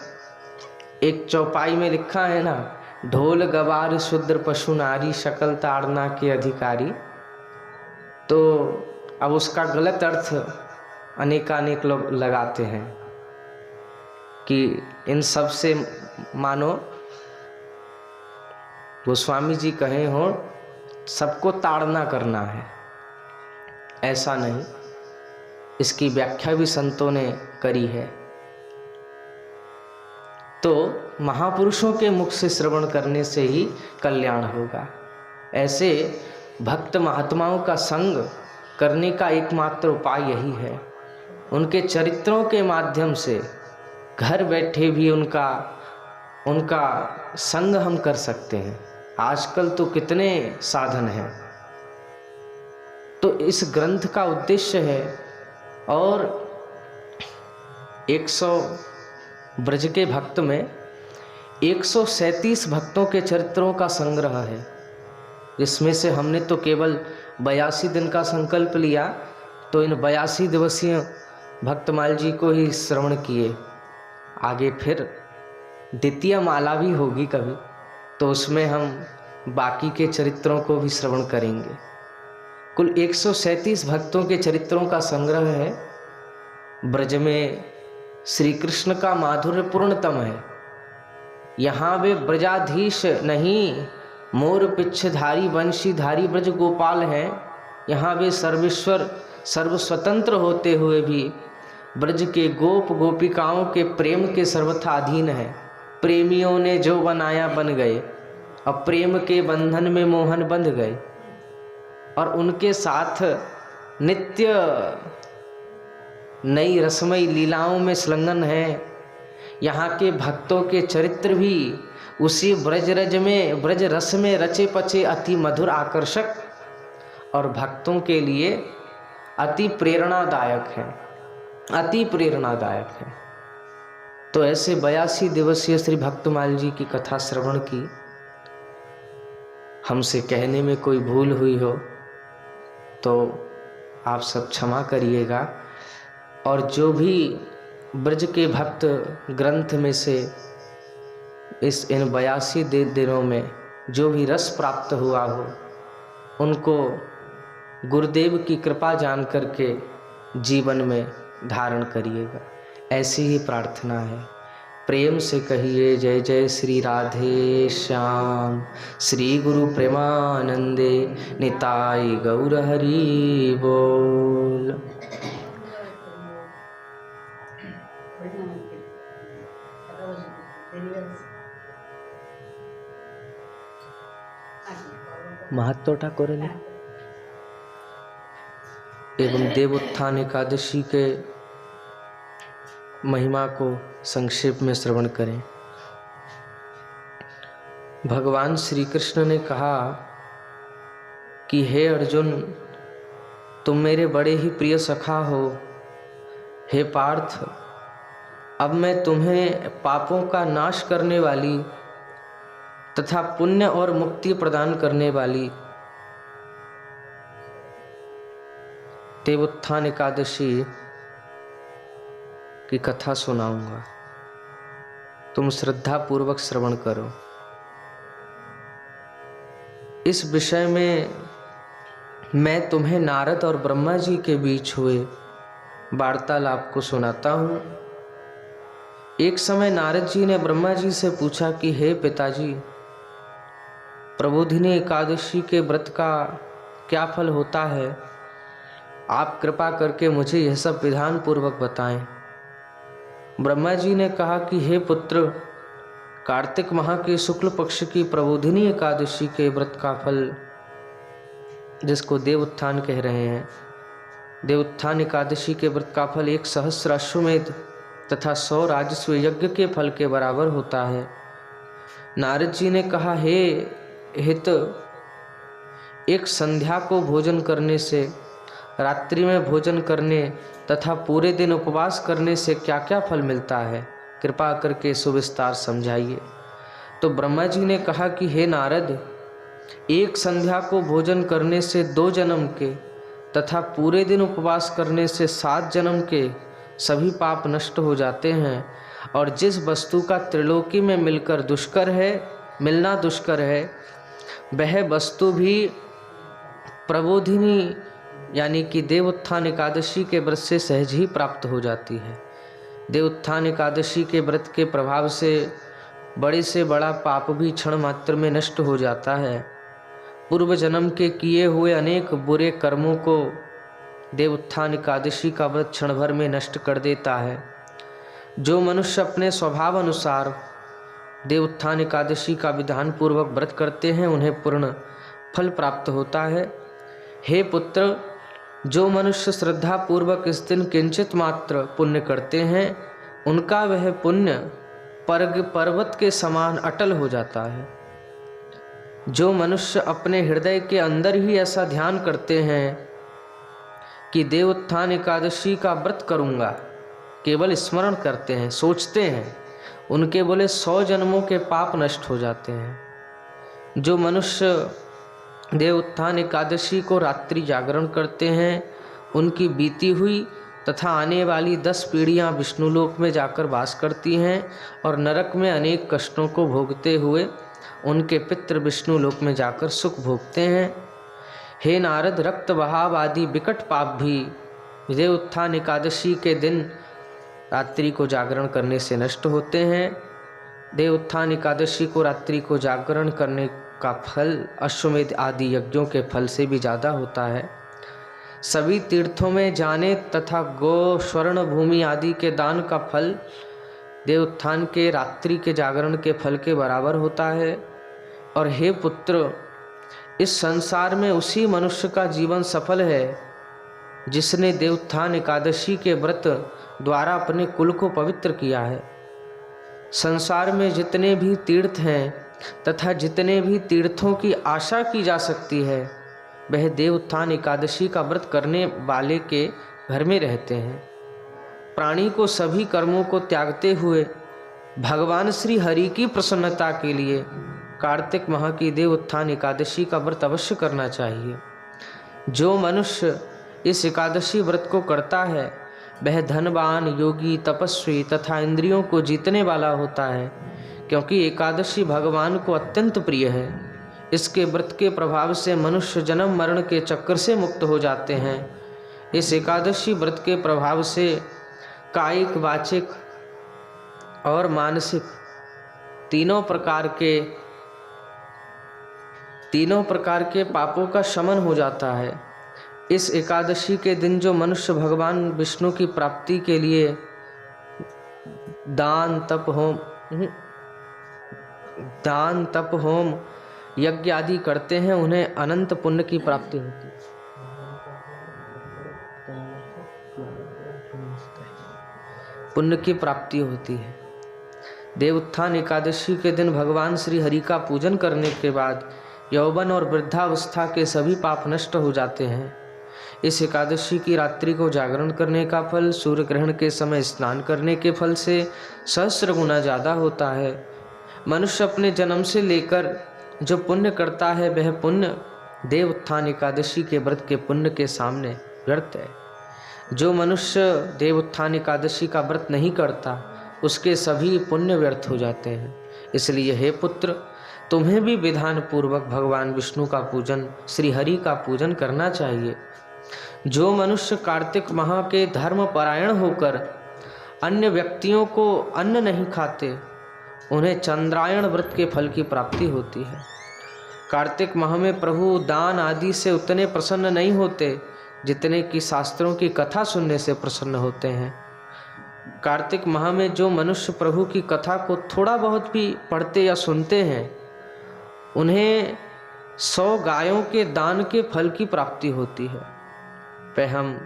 एक चौपाई में लिखा है ना, ढोल गवार शूद्र पशु नारी शकल ताड़ना के अधिकारी। तो अब उसका गलत अर्थ अनेकानेक लोग लगाते हैं कि इन सब से मानो गोस्वामी जी कहे हो सबको ताड़ना करना है, ऐसा नहीं। इसकी व्याख्या भी संतों ने करी है। तो महापुरुषों के मुख से श्रवण करने से ही कल्याण होगा। ऐसे भक्त महात्माओं का संग करने का एकमात्र उपाय यही है। उनके चरित्रों के माध्यम से घर बैठे भी उनका संग हम कर सकते हैं। आजकल तो कितने साधन हैं। तो इस ग्रंथ का उद्देश्य है, और 100 ब्रज के भक्त में 137 भक्तों के चरित्रों का संग्रह है, जिसमें से हमने तो केवल 82 दिन का संकल्प लिया, तो इन 82 दिवसीय भक्तमाल जी को ही श्रवण किए। आगे फिर द्वितीय माला भी होगी कभी, तो उसमें हम बाकी के चरित्रों को भी श्रवण करेंगे। कुल 137 भक्तों के चरित्रों का संग्रह है। ब्रज में श्री कृष्ण का माधुर्य पूर्णतम है। यहाँ वे ब्रजाधीश नहीं, मोर पिच्छधारी वंशीधारी ब्रज गोपाल हैं। यहाँ वे सर्वेश्वर सर्वस्वतंत्र होते हुए भी ब्रज के गोप गोपिकाओं के प्रेम के सर्वथा अधीन है। प्रेमियों ने जो बनाया बन गए, अब प्रेम के बंधन में मोहन बंध गए, और उनके साथ नित्य नई रसमयी लीलाओं में संलग्न है। यहाँ के भक्तों के चरित्र भी उसी ब्रज रस में रचे पचे अति मधुर आकर्षक और भक्तों के लिए अति प्रेरणादायक है, अति प्रेरणादायक है। तो ऐसे 82 दिवसीय श्री भक्तमाल जी की कथा श्रवण की। हमसे कहने में कोई भूल हुई हो तो आप सब क्षमा करिएगा। और जो भी ब्रज के भक्त ग्रंथ में से इन 82 दिनों में जो भी रस प्राप्त हुआ हो, उनको गुरुदेव की कृपा जान करके जीवन में धारण करिएगा, ऐसी ही प्रार्थना है। प्रेम से कहिए जय जय श्री राधे श्याम, श्री गुरु प्रेमानंदे, निताय गौर हरि बोल। महत्वटा करें एवं देव उत्थान एकादशी के महिमा को संक्षेप में श्रवण करें। भगवान श्री कृष्ण ने कहा कि हे अर्जुन, तुम मेरे बड़े ही प्रिय सखा हो। हे पार्थ, अब मैं तुम्हें पापों का नाश करने वाली तथा पुण्य और मुक्ति प्रदान करने वाली देवोत्थान एकादशी की कथा सुनाऊंगा। तुम श्रद्धा पूर्वक श्रवण करो। इस विषय में मैं तुम्हें नारद और ब्रह्मा जी के बीच हुए वार्तालाप को सुनाता हूँ। एक समय नारद जी ने ब्रह्मा जी से पूछा कि हे पिताजी, प्रबोधिनी एकादशी के व्रत का क्या फल होता है? आप कृपा करके मुझे यह सब विधान पूर्वक बताएं। ब्रह्मा जी ने कहा कि हे पुत्र, कार्तिक माह के शुक्ल पक्ष की प्रबोधिनी एकादशी के व्रत का फल, जिसको देव उत्थान कह रहे हैं, देव उत्थान एकादशी के व्रत का फल 1 सहस्र अश्वमेध तथा 100 राजस्व यज्ञ के फल के बराबर होता है। नारद जी ने कहा, हे हित, एक संध्या को भोजन करने से, रात्रि में भोजन करने तथा पूरे दिन उपवास करने से क्या क्या फल मिलता है? कृपा करके सुविस्तार समझाइए। तो ब्रह्मा जी ने कहा कि हे नारद, एक संध्या को भोजन करने से 2 जन्म के तथा पूरे दिन उपवास करने से 7 जन्म के सभी पाप नष्ट हो जाते हैं। और जिस वस्तु का त्रिलोकी में मिलना दुष्कर है, वह वस्तु भी प्रबोधिनी यानी कि देव उत्थान एकादशी के व्रत से सहज ही प्राप्त हो जाती है। देव उत्थान एकादशी के व्रत के प्रभाव से बड़े से बड़ा पाप भी क्षण मात्र में नष्ट हो जाता है। पूर्व जन्म के किए हुए अनेक बुरे कर्मों को देव उत्थान एकादशी का व्रत क्षण भर में नष्ट कर देता है। जो मनुष्य अपने स्वभाव अनुसार देव उत्थान एकादशी का विधान पूर्वक व्रत करते हैं, उन्हें पूर्ण फल प्राप्त होता है। हे पुत्र, जो मनुष्य श्रद्धा पूर्वक इस दिन किंचित मात्र पुण्य करते हैं, उनका वह पुण्य पर्वत के समान अटल हो जाता है। जो मनुष्य अपने हृदय के अंदर ही ऐसा ध्यान करते हैं कि देव उत्थान एकादशी का व्रत करूँगा, केवल स्मरण करते हैं, सोचते हैं, उनके बोले 100 जन्मों के पाप नष्ट हो जाते हैं। जो मनुष्य देव उत्थान एकादशी को रात्रि जागरण करते हैं, उनकी बीती हुई तथा आने वाली 10 पीढ़ियाँ विष्णुलोक में जाकर वास करती हैं और नरक में अनेक कष्टों को भोगते हुए उनके पितृ विष्णुलोक में जाकर सुख भोगते हैं। हे नारद, रक्त बहाव आदि विकट पाप भी देव उत्थान एकादशी के दिन रात्रि को जागरण करने से नष्ट होते हैं। देव उत्थान एकादशी को रात्रि को जागरण करने का फल अश्वमेध आदि यज्ञों के फल से भी ज़्यादा होता है। सभी तीर्थों में जाने तथा गो स्वर्ण भूमि आदि के दान का फल देव उत्थान के रात्रि के जागरण के फल के बराबर होता है। और हे पुत्र, इस संसार में उसी मनुष्य का जीवन सफल है जिसने देवोत्थान एकादशी के व्रत द्वारा अपने कुल को पवित्र किया है। संसार में जितने भी तीर्थ हैं तथा जितने भी तीर्थों की आशा की जा सकती है, वह देवोत्थान एकादशी का व्रत करने वाले के घर में रहते हैं। प्राणी को सभी कर्मों को त्यागते हुए भगवान श्री हरि की प्रसन्नता के लिए कार्तिक माह की देवोत्थान एकादशी का व्रत अवश्य करना चाहिए। जो मनुष्य इस एकादशी व्रत को करता है वह धनवान, योगी, तपस्वी तथा इंद्रियों को जीतने वाला होता है, क्योंकि एकादशी भगवान को अत्यंत प्रिय है। इसके व्रत के प्रभाव से मनुष्य जन्म मरण के चक्कर से मुक्त हो जाते हैं। इस एकादशी व्रत के प्रभाव से कायिक, वाचिक और मानसिक तीनों प्रकार के पापों का शमन हो जाता है। इस एकादशी के दिन जो मनुष्य भगवान विष्णु की प्राप्ति के लिए दान, तप, होम, यज्ञ आदि करते हैं, उन्हें अनंत पुण्य की प्राप्ति होती है। पुण्य की प्राप्ति होती है। देवोत्थान एकादशी के दिन भगवान श्री हरि का पूजन करने के बाद यौवन और वृद्धावस्था के सभी पाप नष्ट हो जाते हैं। इस एकादशी की रात्रि को जागरण करने का फल सूर्य ग्रहण के समय स्नान करने के फल से सहस्र गुना ज़्यादा होता है। मनुष्य अपने जन्म से लेकर जो पुण्य करता है वह पुण्य देवोत्थान एकादशी के व्रत के पुण्य के सामने व्यर्थ है। जो मनुष्य देवोत्थान एकादशी का व्रत नहीं करता उसके सभी पुण्य व्यर्थ हो जाते हैं। इसलिए हे पुत्र, तुम्हें भी विधान पूर्वक भगवान विष्णु का पूजन, श्री हरि का पूजन करना चाहिए। जो मनुष्य कार्तिक माह के धर्म परायण होकर अन्य व्यक्तियों को अन्न नहीं खाते, उन्हें चंद्रायण व्रत के फल की प्राप्ति होती है। कार्तिक माह में प्रभु दान आदि से उतने प्रसन्न नहीं होते जितने कि शास्त्रों की कथा सुनने से प्रसन्न होते हैं। कार्तिक माह में जो मनुष्य प्रभु की कथा को थोड़ा बहुत भी पढ़ते या सुनते हैं, उन्हें 100 गायों के दान के फल की प्राप्ति होती है। वह हम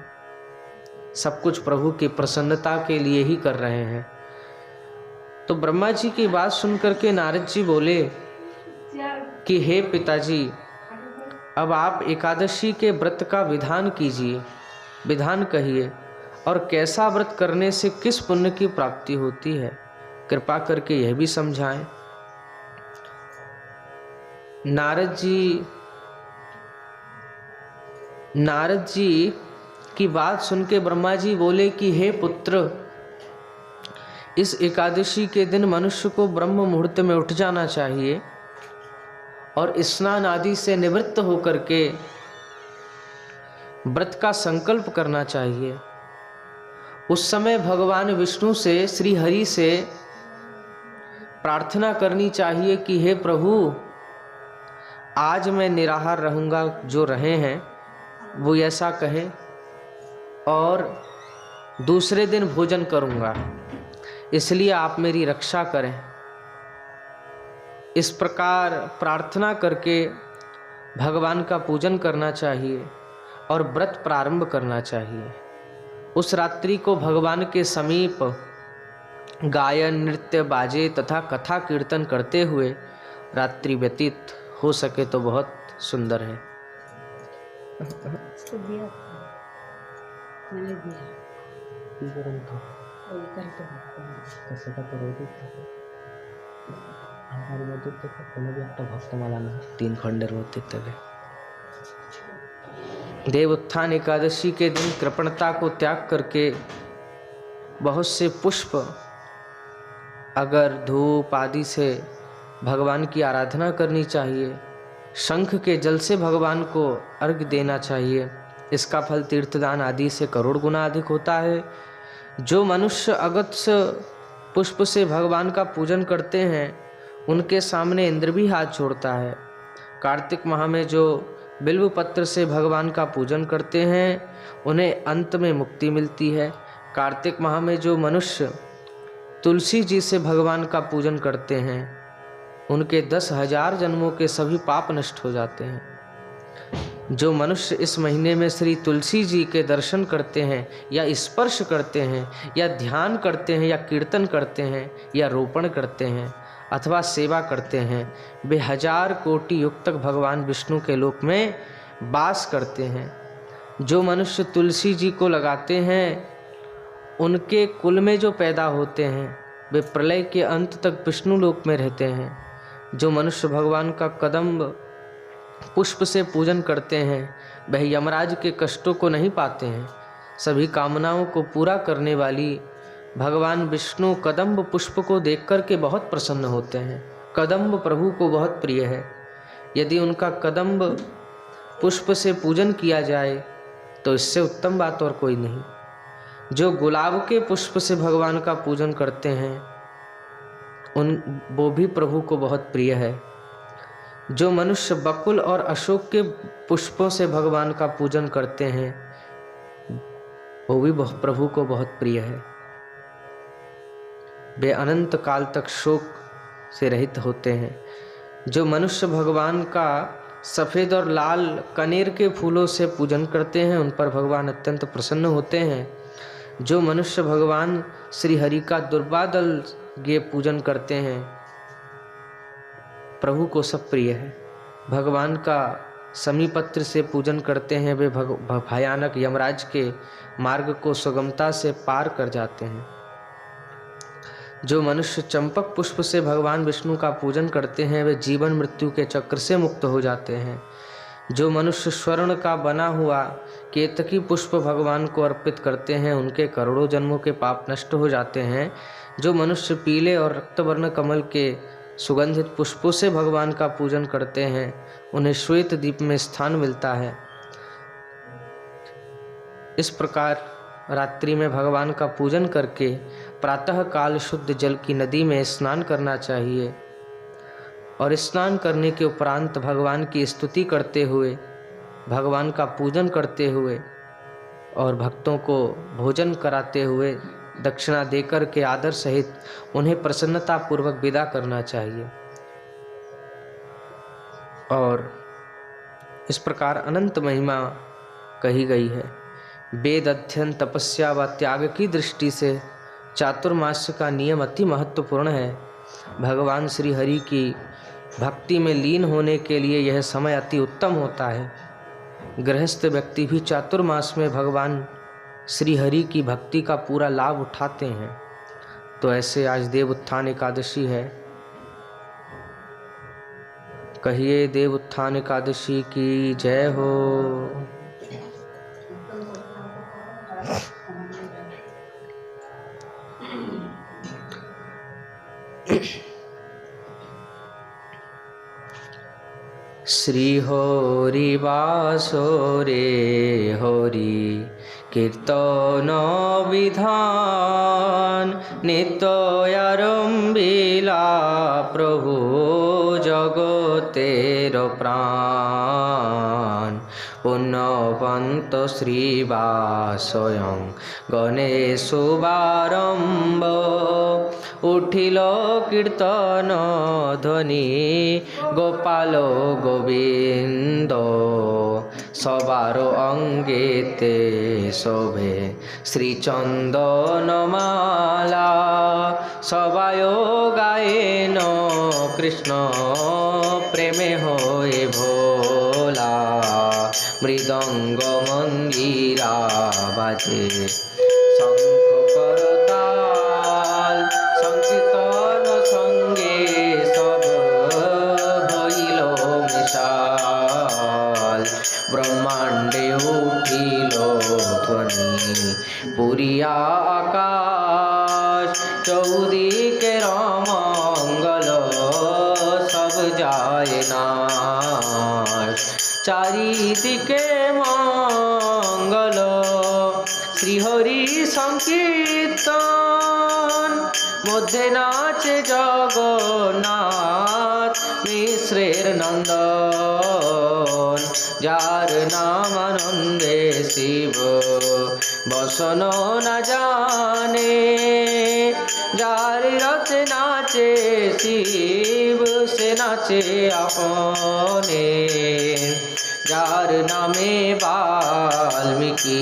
सब कुछ प्रभु की प्रसन्नता के लिए ही कर रहे हैं। तो ब्रह्मा जी की बात सुनकर के नारद जी बोले कि हे पिताजी, अब आप एकादशी के व्रत का विधान कीजिए, विधान कहिए, और कैसा व्रत करने से किस पुण्य की प्राप्ति होती है, कृपा करके यह भी समझाएं। नारद जी की बात सुन के ब्रह्मा जी बोले कि हे पुत्र, इस एकादशी के दिन मनुष्य को ब्रह्म मुहूर्त में उठ जाना चाहिए और स्नान आदि से निवृत्त होकर के व्रत का संकल्प करना चाहिए। उस समय भगवान विष्णु से, श्री हरि से प्रार्थना करनी चाहिए कि हे प्रभु, आज मैं निराहार रहूँगा, जो रहे हैं वो ऐसा कहें, और दूसरे दिन भोजन करूँगा, इसलिए आप मेरी रक्षा करें। इस प्रकार प्रार्थना करके भगवान का पूजन करना चाहिए और व्रत प्रारंभ करना चाहिए। उस रात्रि को भगवान के समीप गायन, नृत्य, बाजे तथा कथा कीर्तन करते हुए रात्रि व्यतीत हो सके तो बहुत सुंदर है। तीन खंडर होते तबे। देवोत्थान एकादशी के दिन कृपणता को त्याग करके बहुत से पुष्प, अगर धूप आदि से भगवान की आराधना करनी चाहिए। शंख के जल से भगवान को अर्घ्य देना चाहिए। इसका फल तीर्थदान आदि से करोड़ गुना अधिक होता है। जो मनुष्य अगत्य पुष्प से भगवान का पूजन करते हैं, उनके सामने इंद्र भी हाथ जोड़ता है। कार्तिक माह में जो बिल्व पत्र से भगवान का पूजन करते हैं, उन्हें अंत में मुक्ति मिलती है। कार्तिक माह में जो मनुष्य तुलसी जी से भगवान का पूजन करते हैं, उनके 10,000 जन्मों के सभी पाप नष्ट हो जाते हैं। जो मनुष्य इस महीने में श्री तुलसी जी के दर्शन करते हैं या स्पर्श करते हैं या ध्यान करते हैं या कीर्तन करते हैं या रोपण करते हैं अथवा सेवा करते हैं, वे 1000 कोटि युग तक भगवान विष्णु के लोक में वास करते हैं। जो मनुष्य तुलसी जी को लगाते हैं, उनके कुल में जो पैदा होते हैं, वे प्रलय के अंत तक विष्णु लोक में रहते हैं। जो मनुष्य भगवान का कदम्ब पुष्प से पूजन करते हैं, वह यमराज के कष्टों को नहीं पाते हैं। सभी कामनाओं को पूरा करने वाली भगवान विष्णु कदम्ब पुष्प को देख कर के बहुत प्रसन्न होते हैं। कदम्ब प्रभु को बहुत प्रिय है। यदि उनका कदम्ब पुष्प से पूजन किया जाए तो इससे उत्तम बात और कोई नहीं। जो गुलाब के पुष्प से भगवान का पूजन करते हैं, वो भी प्रभु को बहुत प्रिय है। जो मनुष्य बकुल और अशोक के पुष्पों से भगवान का पूजन करते हैं, वो भी प्रभु को बहुत प्रिय है। वे अनंत काल तक शोक से रहित होते हैं। जो मनुष्य भगवान का सफ़ेद और लाल कनेर के फूलों से पूजन करते हैं, उन पर भगवान अत्यंत प्रसन्न होते हैं। जो मनुष्य भगवान श्री हरि का दुर्वा दल ये पूजन करते हैं, प्रभु को सब प्रिय है। भगवान का समीपत्र से पूजन करते हैं, वे भयानक यमराज के मार्ग को सुगमता से पार कर जाते हैं। जो मनुष्य चंपक पुष्प से भगवान विष्णु का पूजन करते हैं, वे जीवन मृत्यु के चक्र से मुक्त हो जाते हैं। जो मनुष्य स्वर्ण का बना हुआ केतकी पुष्प भगवान को अर्पित करते हैं, उनके करोड़ों जन्मों के पाप नष्ट हो जाते हैं। जो मनुष्य पीले और रक्तवर्ण कमल के सुगंधित पुष्पों से भगवान का पूजन करते हैं, उन्हें श्वेत दीप में स्थान मिलता है। इस प्रकार रात्रि में भगवान का पूजन करके प्रातः काल शुद्ध जल की नदी में स्नान करना चाहिए और स्नान करने के उपरांत भगवान की स्तुति करते हुए, भगवान का पूजन करते हुए और भक्तों को भोजन कराते हुए दक्षिणा देकर के आदर सहित उन्हें प्रसन्नता पूर्वक विदा करना चाहिए। और इस प्रकार अनंत महिमा कही गई है। वेद अध्ययन, तपस्या व त्याग की दृष्टि से चातुर्मास्य का नियम अति महत्वपूर्ण है। भगवान श्री हरि की भक्ति में लीन होने के लिए यह समय अति उत्तम होता है। गृहस्थ व्यक्ति भी चातुर्मास में भगवान श्री हरि की भक्ति का पूरा लाभ उठाते हैं। तो ऐसे आज देव उत्थान एकादशी है। कहिए देव उत्थान एकादशी की जय हो। श्री हरि वासो रे हरि कीर्तन विधान, नित्य आरंभिला प्रभु जगतेर प्राण। पुण्यवंत श्रीवासयं गणेशो बारंभ, उठिल कीर्तन ध्वनि गोपाल गोविंद। सबार अंगेते शोभे श्रीचंदन माला, सबाय गायन कृष्ण प्रेमे होए भोला। मृदंग मंदिरा बाजे शंख करताल, संकीर्तन संगे सब हईल मिशाल। ब्रह्मांडे उठिल ध्वनि पुरिया आकाश, चौदिके मंगल सब जाए नाश। चारिदिके मंगल श्रीहरि संकीर्तन, मध्य नाचे जगन्नाथ मिश्रेर नंदन। जार नाम आनंदे शिव बसन न जाने, जार रथ नाचे शिव से नाचे अपने। যার নামে বাল্মীকি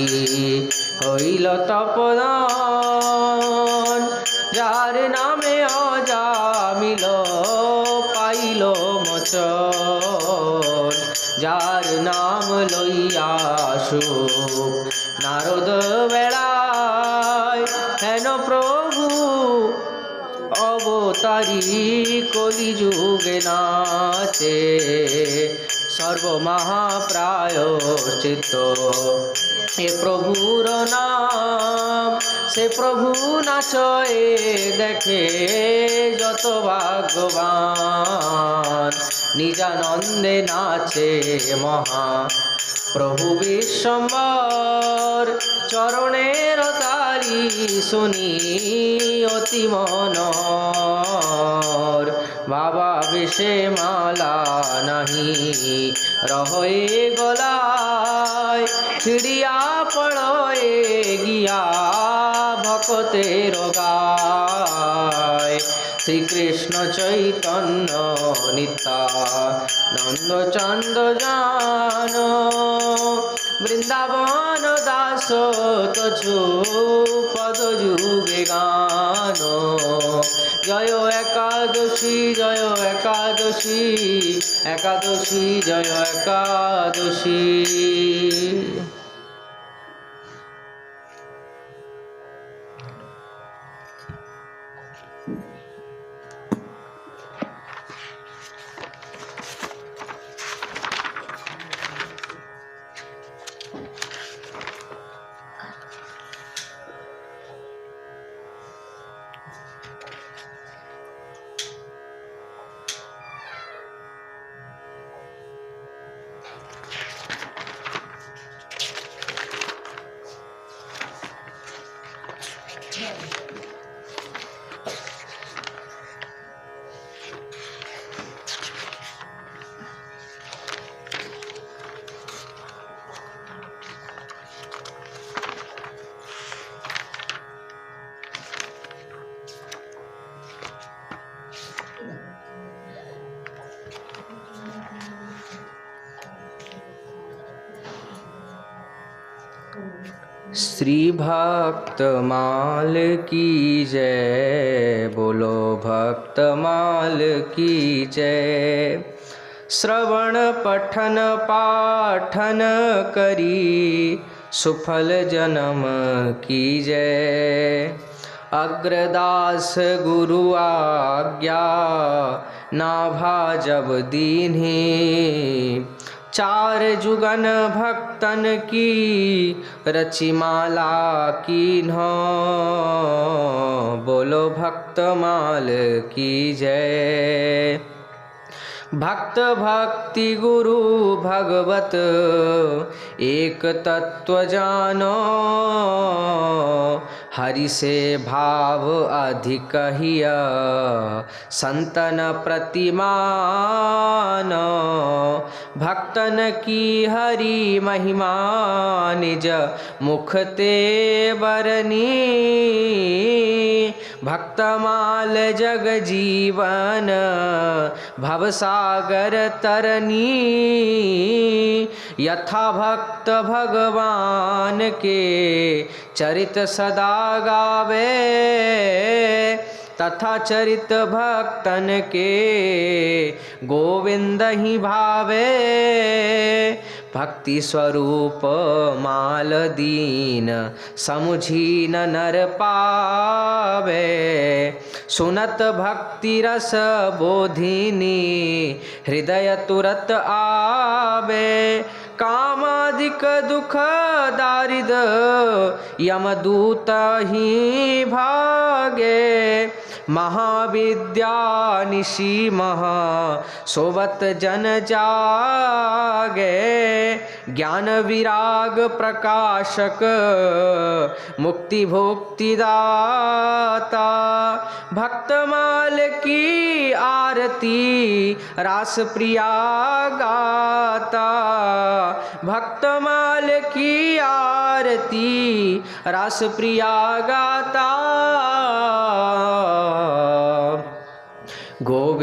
হইল তপদান, যার নামে অজামিল পাইল মোচন, যার নাম লইয়া সুখ নারদ বেড়ায়, হেন প্রভু অবতারী কলিযুগে নাচে, সর্বমহাপ্রায়শ্চিত্ত এ প্রভুর নাম, সে প্রভু নাচয়ে দেখে যত ভাগ্যবান, নিজানন্দে নাচে মহা প্রভু বিশ্বম্বর, চরণের তালি শুনি অতি মনোহর, বাবা বেশে মালা নাহি রহয়ে গলায়, ছিড়িয়া পড়য়ে গিয়া ভকতের গায়, শ্রীকৃষ্ণ চৈতন্য নিত্যানন্দ চন্দ জান, বৃন্দাবন দাস তছু পদ যুগে গান, জয় একাদশী জয় একাদশী, একাদশী জয় একাদশী। श्री भक्तमाल की जय, बोलो भक्तमाल की जय। श्रवण पठन पाठन करी, सुफल जन्म की जय। अग्रदास गुरु आज्ञा, नाभा जब दीन्ही, चार जुगन भक्तन की रचिमाला कीन्हो, बोलो भक्तमाल की जय। भक्त भक्ति गुरु भगवत, एक तत्व जानो, हरि से भाव अधिक हिया, संतन प्रतिमान। भक्तन की हरि महिमा, निज मुख ते बरनी, भक्तमाल जग जीवन, भवसागर तरनी। यथा भक्त भगवान के चरित सदा गावे, तथा चरित भक्तन के गोविंद ही भावे। भक्ति स्वरूप माल दीन, समुझी न नर पावे। सुनत भक्ति रस बोधिनी, हृदय तुरत आवे। कामादिक दुख दारिद, यमदूत ही भागे। महाविद्या निशि महा, सोवत जन जागे। ज्ञान विराग प्रकाशक, मुक्ति भुक्ति दाता। भक्तमाल की आरती, रास प्रिया गाता। भक्तमाल की आरती, रास प्रिया गाता। गोविंद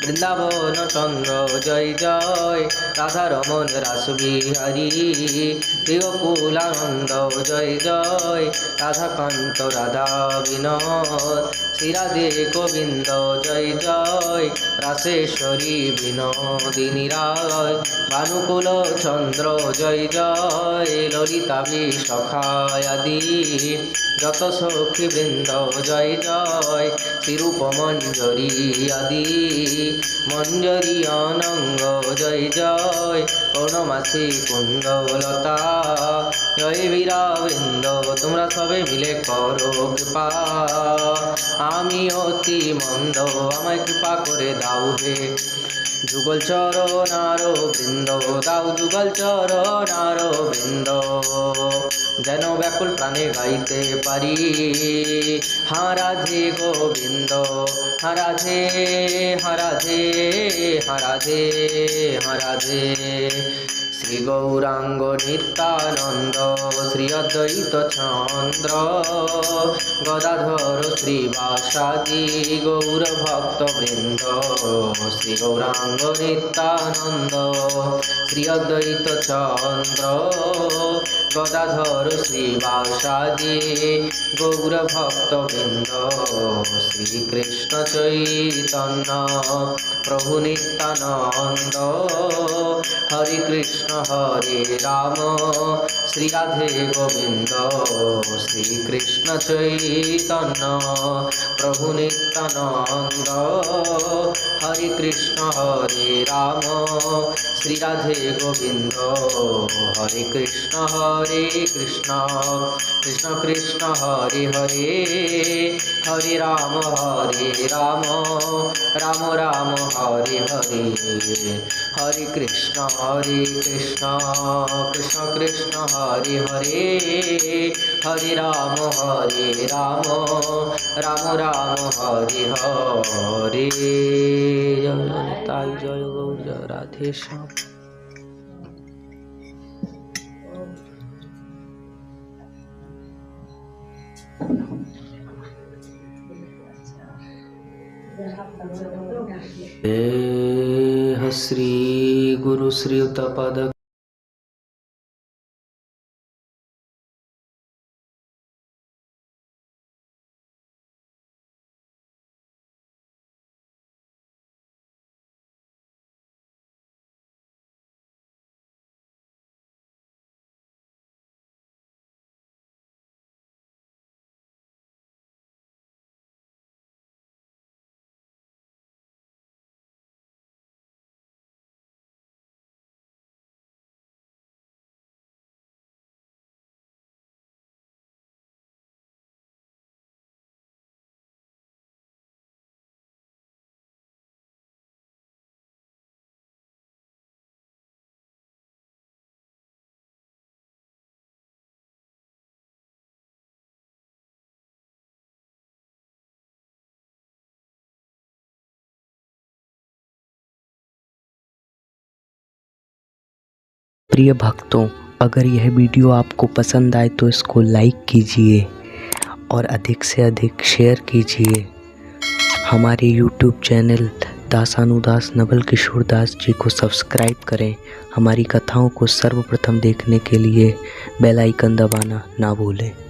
বৃন্দাবন চন্দ্র জয় জয়, রাধারমন রাসবিহারী, প্রিয়কুলানন্দ জয় জয়, রাধাকান্ত রাধা বিনোদ, শ্রীরাধে গোবিন্দ জয় জয়, রাসেশ্বরী বিনোদিনী রায়, ভানুকুল চন্দ্র জয় জয়, ললিতা বিশখায়াদি, যত সখী বৃন্দ জয় জয়, শ্রীরূপ মঞ্জরী আদি, মঞ্জরী অনঙ্গ জয় জয়, পৌর্ণমাসী কুন্দলতা জয় বীরাবৃন্দ, তোমরা সবে মিলে করো কৃপা, আমি অতি মন্দ, আমায় কৃপা করে দাও হে, যুগল চরণার বৃন্দ দাও, যুগল চরণার বৃন্দ, যেন ব্যাকুল প্রাণে গাইতে পারি, হা রাধে গোবিন্দ, হা রাধে হা রাধে হা রাধে হা রাধে। শ্রী গৌরাঙ্গ নিত্যানন্দ, শ্রী অদ্বৈত চন্দ্র, গদাধর শ্রীবাসাদি গৌর ভক্ত বৃন্দ, শ্রী গৌরাঙ্গ নিত্যানন্দ, শ্রী অদ্বৈত চন্দ্র, গদাধর শ্রীবাসাদি গৌর ভক্ত বৃন্দ, শ্রীকৃষ্ণ চৈতন্য প্রভু নিত্যানন্দ, হরে কৃষ্ণ হরে রাম, শ্রী রাধে গোবিন্দ, শ্রীকৃষ্ণ চৈতন্য প্রভু নিত্যানন্দ, হরে কৃষ্ণ হরে রাম, শ্রী রাধে গোবিন্দ, হরে কৃষ্ণ কৃষ্ণ কৃষ্ণ হরে হরে, হরে রাম রাম রাম হরে হরে, হরে কৃষ্ণ কৃষ্ণ কৃষ্ণ হরে হরে, হরে রাম রাম রাম হরে হরে। জয় তাই জয় গৌর জয় রাধে শ্যাম। श्री गुरु श्रीयुत पद प्रिय भक्तों, अगर यह वीडियो आपको पसंद आए तो इसको लाइक कीजिए और अधिक से अधिक शेयर कीजिए। हमारे YouTube चैनल दासानुदास नवल किशोर दास जी को सब्सक्राइब करें। हमारी कथाओं को सर्वप्रथम देखने के लिए बेल आइकन दबाना ना भूलें।